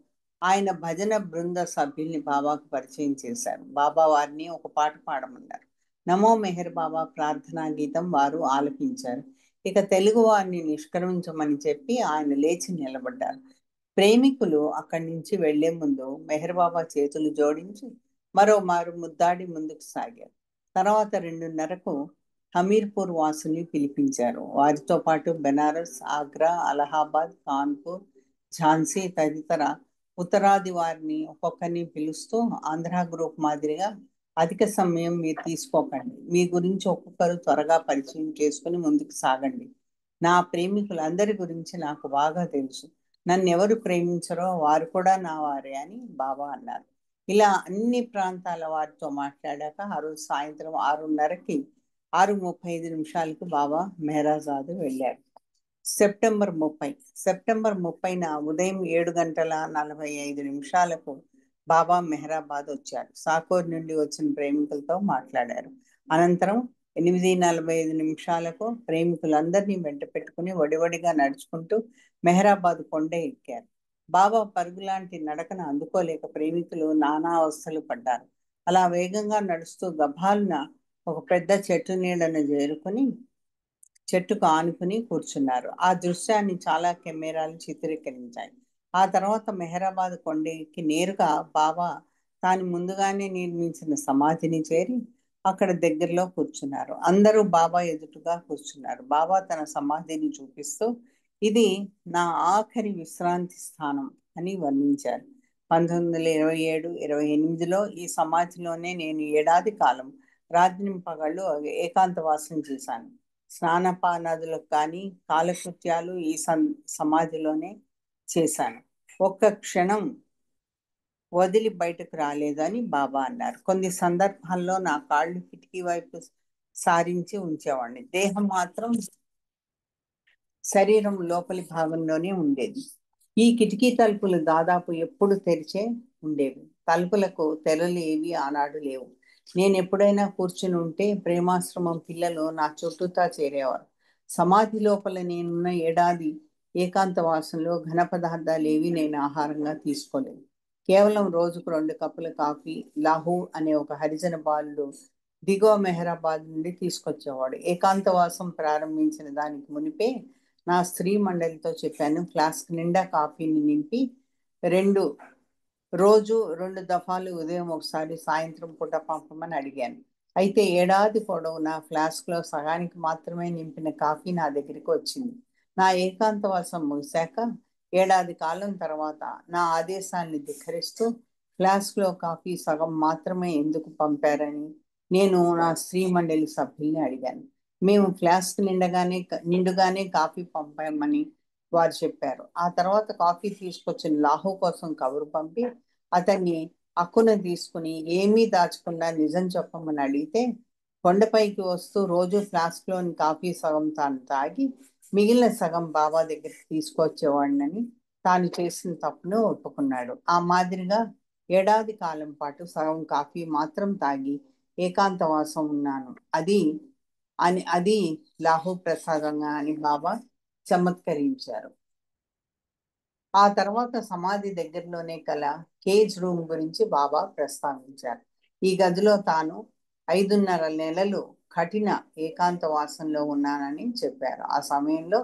ఆయన భజన బృంద సభ్యుల్ని బాబాకు పరిచయం చేశారు. బాబా వారిని ఒక పాట పాడమన్నారు. నమో మెహర్ బాబా ప్రార్థనా గీతం వారు ఆలపించారు. ఇక తెలుగు వారిని నిష్క్రమించమని చెప్పి ఆయన లేచి నిలబడ్డారు. ప్రేమికులు అక్కడి నుంచి వెళ్లే ముందు మెహర్ బాబా చేతులు జోడించి మరోమారు ముద్దాడి ముందుకు సాగారు. తర్వాత 2:30కు హమీర్పూర్ వాసుల్ని పిలిపించారు. వారితో పాటు బెనారస్, ఆగ్రా, అలహాబాద్, కాన్పూర్, ఝాన్సీ తదితర ఉత్తరాది వారిని ఒక్కొక్కరిని పిలుస్తూ ఆంధ్ర గ్రూప్ మాదిరిగా అధిక సమయం మీరు తీసుకోకండి, మీ గురించి ఒక్కొక్కరు త్వరగా పరిచయం చేసుకుని ముందుకు సాగండి. నా ప్రేమికులందరి గురించి నాకు బాగా తెలుసు, నన్ను ఎవరు ప్రేమించరో వారు కూడా నా వారే అని బాబా అన్నారు. ఇలా అన్ని ప్రాంతాల వారితో మాట్లాడాక ఆ రోజు సాయంత్రం 6:30కి 6:35 బాబా మెహరాజాద్ వెళ్ళారు. సెప్టెంబర్ 30న ఉదయం 7:45 బాబా మెహరాబాద్ వచ్చారు. సాకోర్ నుండి వచ్చిన ప్రేమికులతో మాట్లాడారు. అనంతరం 8:45 ప్రేమికులందరినీ వెంట పెట్టుకుని వడివడిగా నడుచుకుంటూ మెహరాబాద్ కొండ ఎక్కారు. బాబా పరుగులాంటి నడకను అందుకోలేక ప్రేమికులు నానా అవస్థలు పడ్డారు. అలా వేగంగా నడుస్తూ గభాలున ఒక పెద్ద చెట్టు నీడను చేరుకుని చెట్టుకు ఆనుకుని కూర్చున్నారు. ఆ దృశ్యాన్ని చాలా కెమెరాలు చిత్రీకరించాయి. ఆ తర్వాత మెహరాబాద్ కొండకి నేరుగా బాబా తాను ముందుగానే నిర్మించిన సమాధిని చేరి అక్కడ దగ్గరలో కూర్చున్నారు. అందరూ బాబా ఎదుటుగా కూర్చున్నారు. బాబా తన సమాధిని చూపిస్తూ ఇది నా ఆఖరి విశ్రాంతి స్థానం అని వర్ణించారు. 1927-28లో ఈ సమాధిలోనే నేను 1 ఏడాది కాలం రాత్రి పగళ్ళు ఏకాంతవాసం చేశాను. స్నానపానాదులకు కానీ కాలకృత్యాలు ఈ సమాధిలోనే చేశాను. ఒక్క క్షణం వదిలి బయటకు రాలేదని బాబా అన్నారు. కొన్ని సందర్భాల్లో నా కాళ్ళు కిటికీ వైపు సారించి ఉంచేవాడిని, దేహం మాత్రం శరీరం లోపలి భాగంలోనే ఉండేది. ఈ కిటికీ తలుపులు దాదాపు ఎప్పుడు తెరిచే ఉండేవి. తలుపులకు తెరలు ఏవి ఆనాడు లేవు. నేను ఎప్పుడైనా కూర్చుని ఉంటే ప్రేమాశ్రమం పిల్లలు నా చుట్టూతా చేరేవారు. సమాధి లోపల నేనున్న 1 ఏడాది ఏకాంతవాసంలో ఘన పదార్థాలు ఏవి నేను ఆహారంగా తీసుకోలేదు. కేవలం రోజుకు 2 కప్పుల కాఫీ లాహూ అనే ఒక హరిజన బాలుడు దిగువ మెహరాబాద్ నుండి తీసుకొచ్చేవాడు. ఏకాంతవాసం ప్రారంభించిన దానికి మునిపే నా స్త్రీ మండలితో చెప్పాను, ఫ్లాస్క్ నిండా కాఫీని నింపి రోజు 2 దఫాలు ఉదయం ఒకసారి సాయంత్రం పూట పంపమని అడిగాను. అయితే 1 ఏడాది పొడవునా ఫ్లాస్క్లో సగానికి మాత్రమే నింపిన కాఫీ నా దగ్గరికి వచ్చింది. నా ఏకాంతవాసం ముగిశాక 1 ఏడాది కాలం తర్వాత నా ఆదేశాన్ని ధిక్కరిస్తూ ఫ్లాస్క్లో కాఫీ సగం మాత్రమే ఎందుకు పంపారని నేను నా స్త్రీ మండలి సభ్యుల్ని అడిగాను. మేము ఫ్లాస్క్ నిండుగానే కాఫీ పంపామని వారు చెప్పారు. ఆ తర్వాత కాఫీ తీసుకొచ్చిన లాహు కోసం కబురు పంపి అతన్ని అక్కున తీసుకుని ఏమీ దాచకుండా నిజం చెప్పమని అడిగితే కొండపైకి వస్తూ రోజు ఫ్లాస్క్లోని కాఫీ సగం తాను తాగి మిగిలిన సగం బాబా దగ్గరికి తీసుకొచ్చేవాడినని తాను చేసిన తప్పును ఒప్పుకున్నాడు. ఆ మాదిరిగా ఏడాది కాలం పాటు సగం కాఫీ మాత్రం తాగి ఏకాంతవాసం ఉన్నాను. అది లాహు ప్రసాదంగా అని బాబా చమత్కరించారు. ఆ తర్వాత సమాధి దగ్గరలోనే కల కేజ్ రూమ్ గురించి బాబా ప్రస్తావించారు. ఈ గదిలో తాను 5.5 నెలలు కఠిన ఏకాంతవాసంలో ఉన్నానని చెప్పారు. ఆ సమయంలో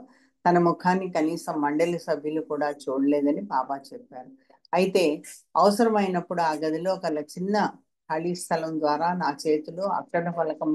తన ముఖాన్ని కనీసం మండలి సభ్యులు కూడా చూడలేదని బాబా చెప్పారు. అయితే అవసరమైనప్పుడు ఆ గదిలో కల చిన్న ఖాళీ స్థలం ద్వారా నా చేతులు అక్షర ఫలకం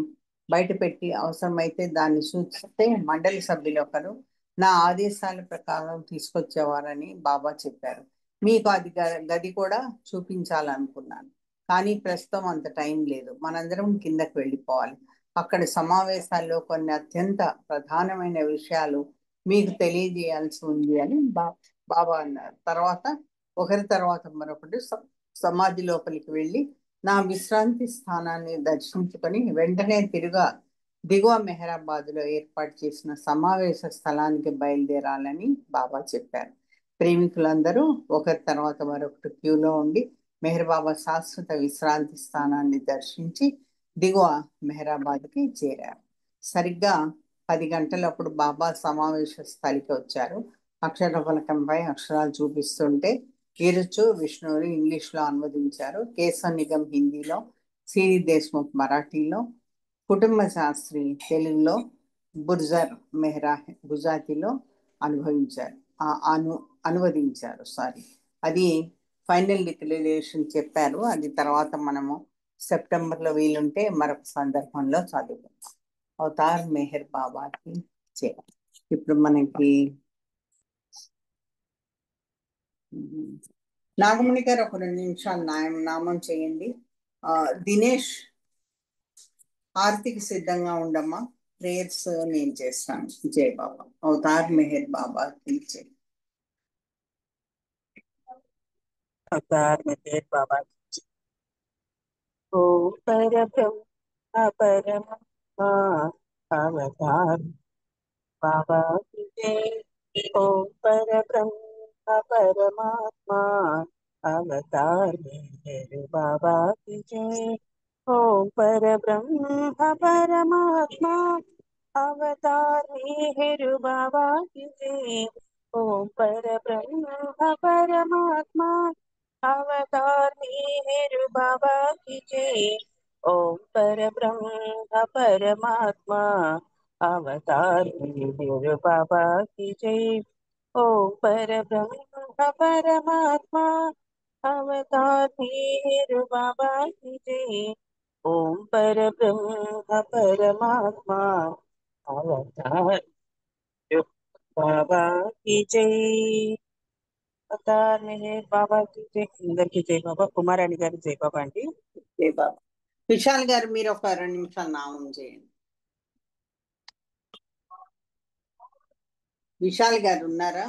బయటపెట్టి అవసరమైతే దాన్ని సూచిస్తే మండలి సభ్యులు ఒకరు నా ఆదేశాల ప్రకారం తీసుకొచ్చేవారని బాబా చెప్పారు. మీకు అది గది కూడా చూపించాలనుకున్నాను, కానీ ప్రస్తుతం అంత టైం లేదు. మనందరం కిందకు వెళ్ళిపోవాలి. అక్కడ సమావేశాల్లో కొన్ని అత్యంత ప్రధానమైన విషయాలు మీకు తెలియజేయాల్సి ఉంది అని బాబా అన్నారు. తర్వాత ఒకరి తర్వాత మరొకటి సమాధి లోపలికి వెళ్ళి నా విశ్రాంతి స్థానాన్ని దర్శించుకొని వెంటనే దిగువ మెహరాబాద్లో ఏర్పాటు చేసిన సమావేశ స్థలానికి బయలుదేరాలని బాబా చెప్పారు. ప్రేమికులందరూ ఒకరి తర్వాత మరొకటి క్యూలో ఉండి మెహర్ బాబా శాశ్వత విశ్రాంతి స్థానాన్ని దర్శించి దిగువ మెహరాబాద్కి చేరారు. సరిగ్గా 10 గంటలప్పుడు బాబా సమావేశ స్థలికి వచ్చారు. అక్షర ఫలకంపై అక్షరాలు చూపిస్తుంటే ఈరుచు విష్ణువులు ఇంగ్లీష్లో అనువదించారు. కేశవ్ నిగమ్ హిందీలో, సిరి దేశ్ముఖ్ మరాఠీలో, కుటుంబ శాస్త్రి తెలుగులో, బుర్జర్ మెహ్రా గుజరాతీలో అనువదించారు. అది ఫైనల్ డిక్లరేషన్ చెప్పారు. అది తర్వాత మనము సెప్టెంబర్లో వీలుంటే మరొక సందర్భంలో చదువుకుందాం. అవతార్ మెహర్ బాబాకి జై. ఇప్పుడు మనకి నాగమణి గారు ఒక 2 నిమిషాలు నామం చేయండి. దినేష్ ఆర్తికి సిద్ధంగా ఉండమ్మా. ప్రేయర్స్ నేను చేస్తాను. జై బాబా. అవతార్ మెహర్ బాబాకి జై. అవతార్ మెహర్ బాబాకి జై. ఓం పరబ్రహ్మ పరమాత్మ అవతార్ బాబాకి జై. ఓం పరబ్రహ్మ పరమాత్మ అవతార్ మెహర్ బాబాకి జై. ఓం పరబ్రహ్మ పరమాత్మ అవతార్ మెహర్ బాబాకి జై. ఓం పరబ్రహ్మ పరమాత్మ అవతార్ మెహర్ బాబాకి జై. ఓం పరబ్రహ్మ పరమాత్మ అవతార్ మెహర్ బాబాకి జై. ఓం పరబ్రహ్మ పరమాత్మ అవతార్ మెహర్ బాబాకి జై. ఓం పరబ్రహ్మ పరమాత్మ అవతార్ బాబాకి జై. అవతార్ మెహర్ బాబాకి జై. అందరికీ జై బాబా. కుమారాణి గారు జై బాబా అండి. జై బాబా. విశాల్ గారు మీరు ఒక 2 నిమిషాలు నామం చేయండి. విశాల్ గారు ఉన్నారా?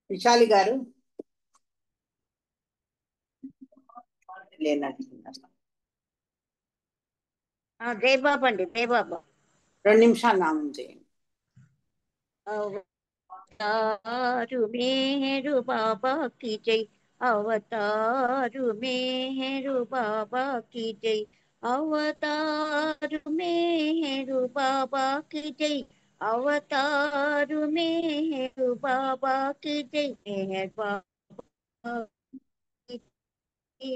విశాలి గారు లేనట్టున్నారు. జై బాబా అండి. జై బాబా. 2 నిమిషాలు నామం చేయండి. అవతారు మేరు బాబా की जय. అవతారు మేరు బాబా की जय. అవతారు మేరు బాబా की जय. అవతారు మేరు బాబా की जय. मेहर बाबा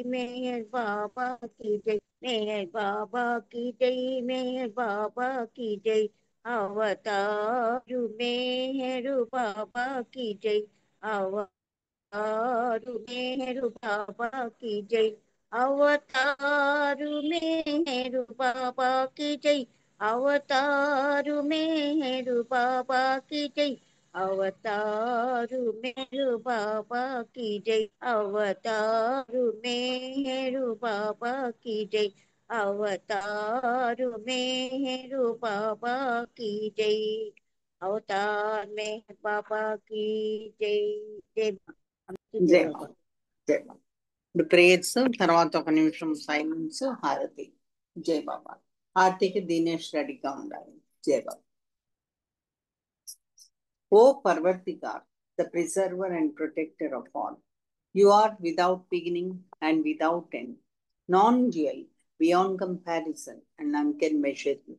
मेहर बाबा की जय. मेहर बाबा की जय. मेहर बाबा की जय. అవతారు మేరు బాబా की जय. అవతారు మేరు బాబా की जय. అవతారు మేరు బాబా की जय. అవతారు మేరు బాబా की जय. అవతారు మేరు బాబా की जय. అవతారు మేరు బాబా की जय. अवतार मेहरू बाबा की जय। अवतार मेहर बाबा की जय। जय जय జై बाबा। బాబా జై బాబా. ఇప్పుడు ప్రేయర్స్ తర్వాత ఒక నిమిషం సైలెన్స్, హారతి. జై బాబా. హారతికి దినేష్ రెడీగా ఉండాలి. జై బాబా. O Parvartikar, the preserver and protector of all, you are without beginning and without end, non-dual, beyond comparison and none can measure you.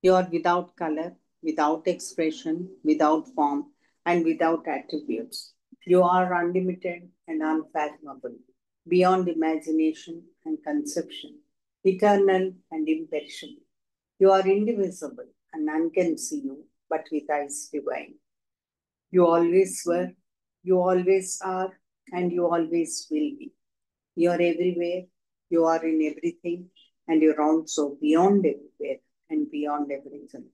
You are without color, without expression, without form, and without attributes. You are unlimited and unfathomable, beyond imagination and conception, eternal and imperishable. You are indivisible, and none can see you, but with eyes divine. You always were, you always are, and you always will be. You are everywhere, you are in everything, and you're also beyond everywhere and beyond everything.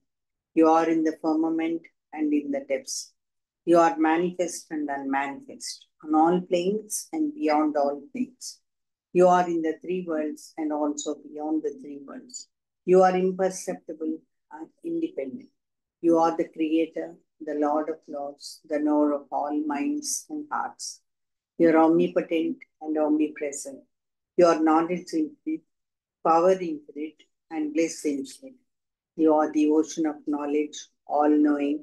You are in the firmament and in the depths. You are manifest and unmanifest, on all planes and beyond all planes. You are in the three worlds and also beyond the three worlds. You are imperceptible and independent. You are the Creator, the Lord of Lords, the knower of all minds and hearts. You are omnipotent and omnipresent. Your knowledge infinite, power infinite, and bliss infinite. You are the ocean of knowledge, all knowing,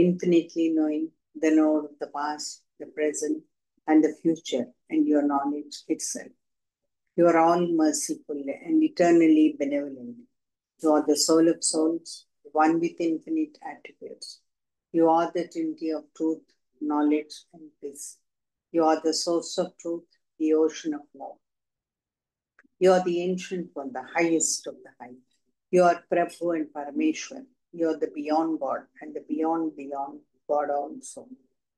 infinitely knowing, the knower of the past, the present, and the future, and your knowledge itself. You are all merciful and eternally benevolent. You are the soul of souls, one with infinite attributes. You are the Trinity of truth, knowledge, and bliss. You are the source of truth, the ocean of love. You are the ancient one, the highest of the high. You are Prabhu and Parameshwar. You are the beyond God and the beyond God also.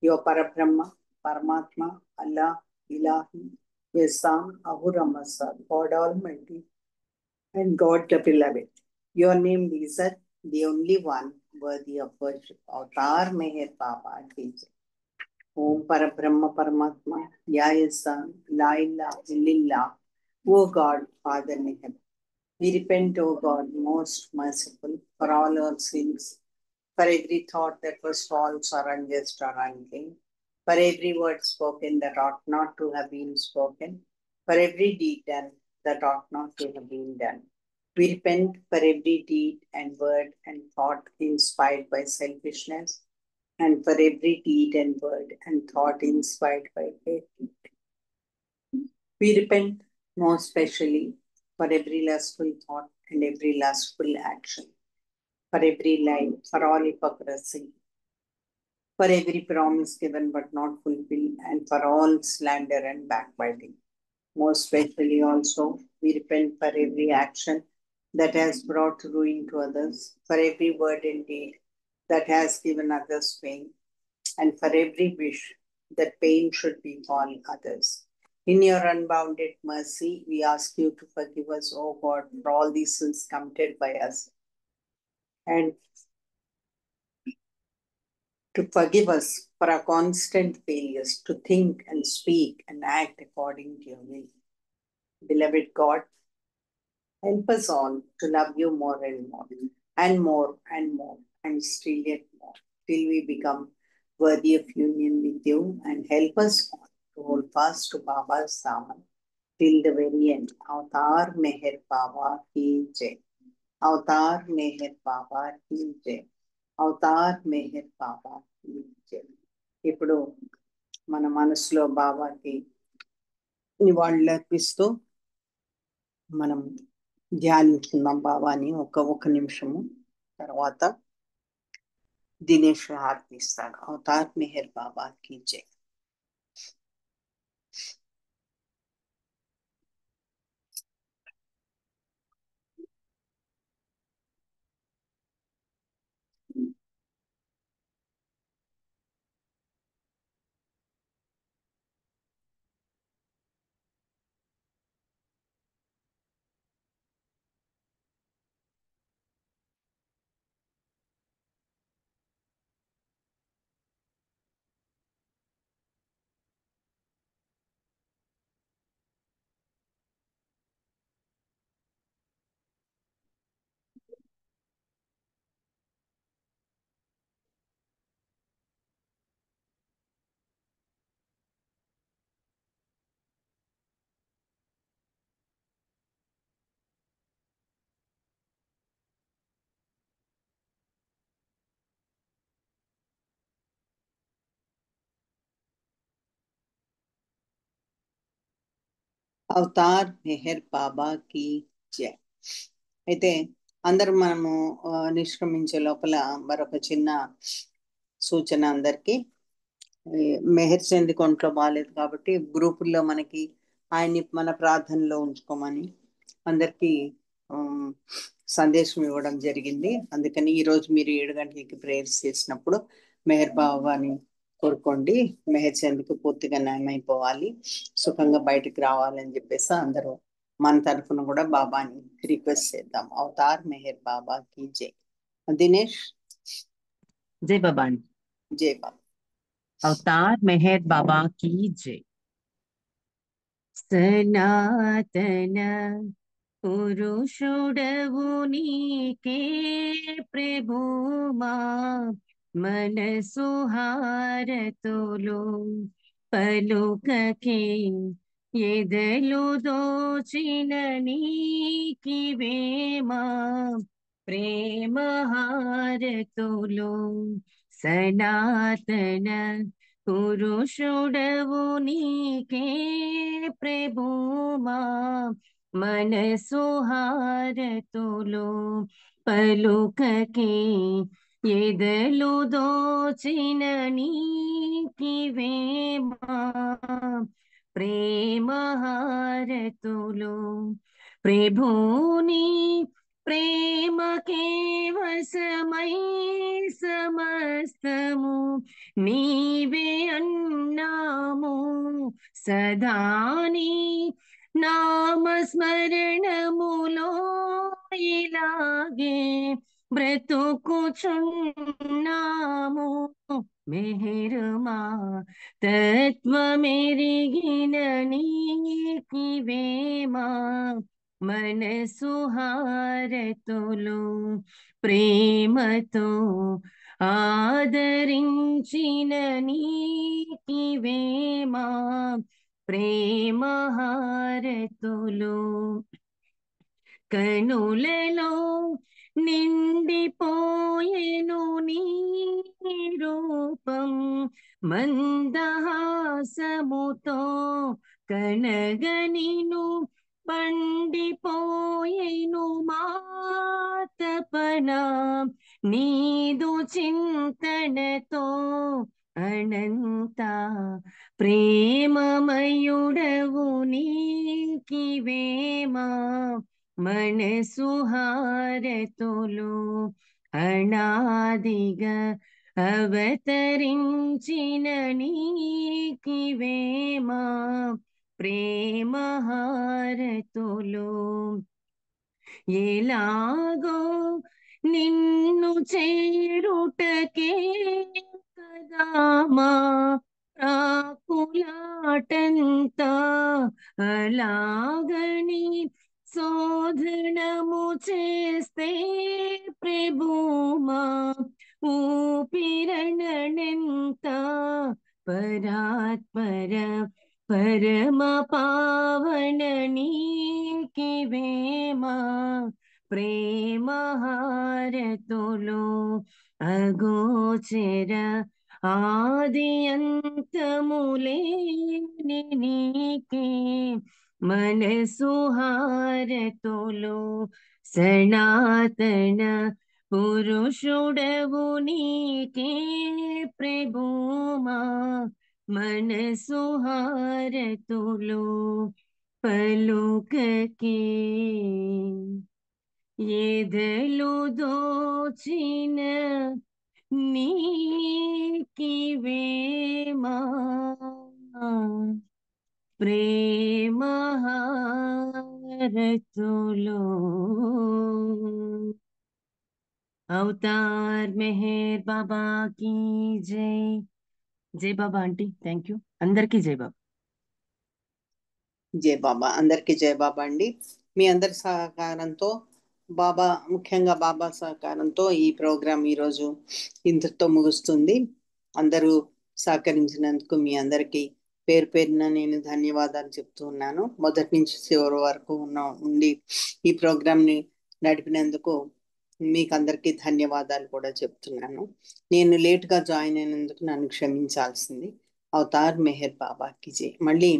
You are Parabrahma, Paramatma, Allah, Ilahi, Yesam, Ahuramasa, God Almighty, and God the Beloved. Your name is the only one worthy of worship. Avatar Meher Baba ki jai. Om Parabrahma Paramatma, Ya Yesa, La ilaha illallah. O God, Father in heaven. We repent, O God, most merciful, for all our sins, for every thought that was false or unjust or unclean, for every word spoken that ought not to have been spoken, for every deed done that ought not to have been done. We repent for every deed and word and thought inspired by selfishness, and for every deed and word and thought inspired by hatred. We repent more specially for every lustful thought and every lustful action, for every lie, for all hypocrisy, for every promise given but not fulfilled, and for all slander and backbiting. Most especially also, we repent for every action that has brought ruin to others, for every word and deed that has given others pain, and for every wish that pain should befall others. In your unbounded mercy, we ask you to forgive us, O God, for all these sins committed by us, and to forgive us for our constant failures to think and speak and act according to your will. Beloved God, help us all to love you more and more, and more and more, and still yet more, till we become worthy of union with you, and help us all to hold fast to Baba's Daman till the very end. Avatar Meher Baba ki jai. Avatar Meher Baba ki jai. Avatar Meher Baba ki jai. ఇప్పుడు మన మనసులో బాబాకి నివాళులు అర్పిస్తూ మనం ధ్యానించుకుందాం బాబాని ఒక నిమిషము. తర్వాత దినేష్ హారతి ఇస్తాడు. అవతార్ మెహర్ బాబా की जय. అవతార్ మెహర్ బాబా కి జై. అయితే అందరూ మనము నిష్క్రమించే లోపల మరొక చిన్న సూచన అందరికి. మెహర్ చంద్ ఒంట్లో బాగాలేదు కాబట్టి గ్రూపుల్లో మనకి ఆయన్ని మన ప్రార్థనలో ఉంచుకోమని అందరికీ సందేశం ఇవ్వడం జరిగింది. అందుకని ఈరోజు మీరు 7 గంటలకి ప్రేయర్స్ చేసినప్పుడు మెహర్ బాబాని కోరుకోండి. మెహర్ చంద్కి పూర్తిగా నయమైపోవాలి, సుఖంగా బయటకు రావాలని చెప్పేసి అందరూ మన తరఫున కూడా బాబాని రిక్వెస్ట్ చేద్దాం. అవతార్ మెహర్ బాబా కి జై. దినేష్. జై బాబా అండి. జై బాబా. అవతార్ మెహర్ బాబా की जय. సనాతన పురుషుడవు నీకే ప్రభుమా, మనసు హారతులు పలుకకే ఎదలు దోచిన నీకివేమా, ప్రేమ హారతులు. సనాతన పురుషుడవు నీకే ప్రభుమా, మనసు హారతులు పలుకకే ఎదలు దోచిన నీకివేమా, ప్రేమ హారతులు. ప్రభుని ప్రేమకే వశమై సమస్తము నీవే అన్నాము, సదాని నామస్మరణములో ఇలాగే బ్రతుకుచున్నాము. మెహరుమా తత్వమెరిగిన నీకివేమా, మనసు హారతులు ప్రేమతో ఆదరించిన నీకివేమా, ప్రేమ హారతులు. కనులలో నిండిపోయెను నీ రూపం, మందహాసముతో కనగనిను పండిపోయెను మాతపన, నీదు చింతనతో అనంత ప్రేమమయుడవు నీకివేమా, మనసు హారతులు. అనాదిగా అవతరించిన నీకివేమా, ప్రేమ హారతులు. ఎలాగో నిన్ను చేరుటకే కదామా రాకులాటంతా, అలాగని శోధనము చేస్తే ప్రభుమా ఊపిరణెంత, పరాత్పర పరమ పావన నీకివేమా, ప్రేమ హారతులు. అగోచర ఆది అంతములేని నీకే మనసు హారతులు. సనాతన పురుషుడవు నీకే ప్రభుమా, మనసు హారతులు పలుకకే ఎదలు దోచిన నీకివేమా, ప్రేమ హారతులు. అవతార్ మెహర్ బాబా की జై. జై బాబా ఆంటీ. Thank you. అందరికీ జై బాబా. జై బాబా. అందరికీ జై బాబా అండి. మీ అందరి సహకారంతో బాబా, ముఖ్యంగా బాబా సహకారంతో ఈ ప్రోగ్రాం ఈరోజు ఇంతటితో ముగుస్తుంది. అందరూ సహకరించినందుకు మీ అందరికీ పేరు పేరున నేను ధన్యవాదాలు చెప్తూ ఉన్నాను. మొదటి నుంచి చివరి వరకు ఉండి ఈ ప్రోగ్రాంని నడిపినందుకు మీకు అందరికీ ధన్యవాదాలు కూడా చెప్తున్నాను. నేను లేట్గా జాయిన్ అయినందుకు నన్ను క్షమించాల్సింది. అవతార్ మెహర్ బాబాకి జై. మళ్ళీ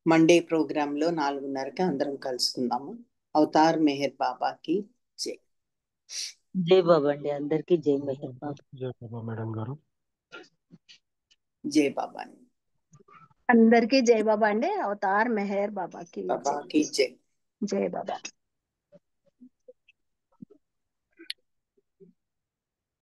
మండే ప్రోగ్రాంలో 4:30కి అందరం కలుసుకుందాము. అవతార్ మెహర్ బాబాకి జై. జై బాబా అండి, అందరికీ జై మెహర్ బాబా. జై బాబా మేడం గారు. జై బాబా అండి. అందరికీ జై బాబా అండి. అవతార్ మెహర్ బాబాకి బాబాకి జై. జై బాబా.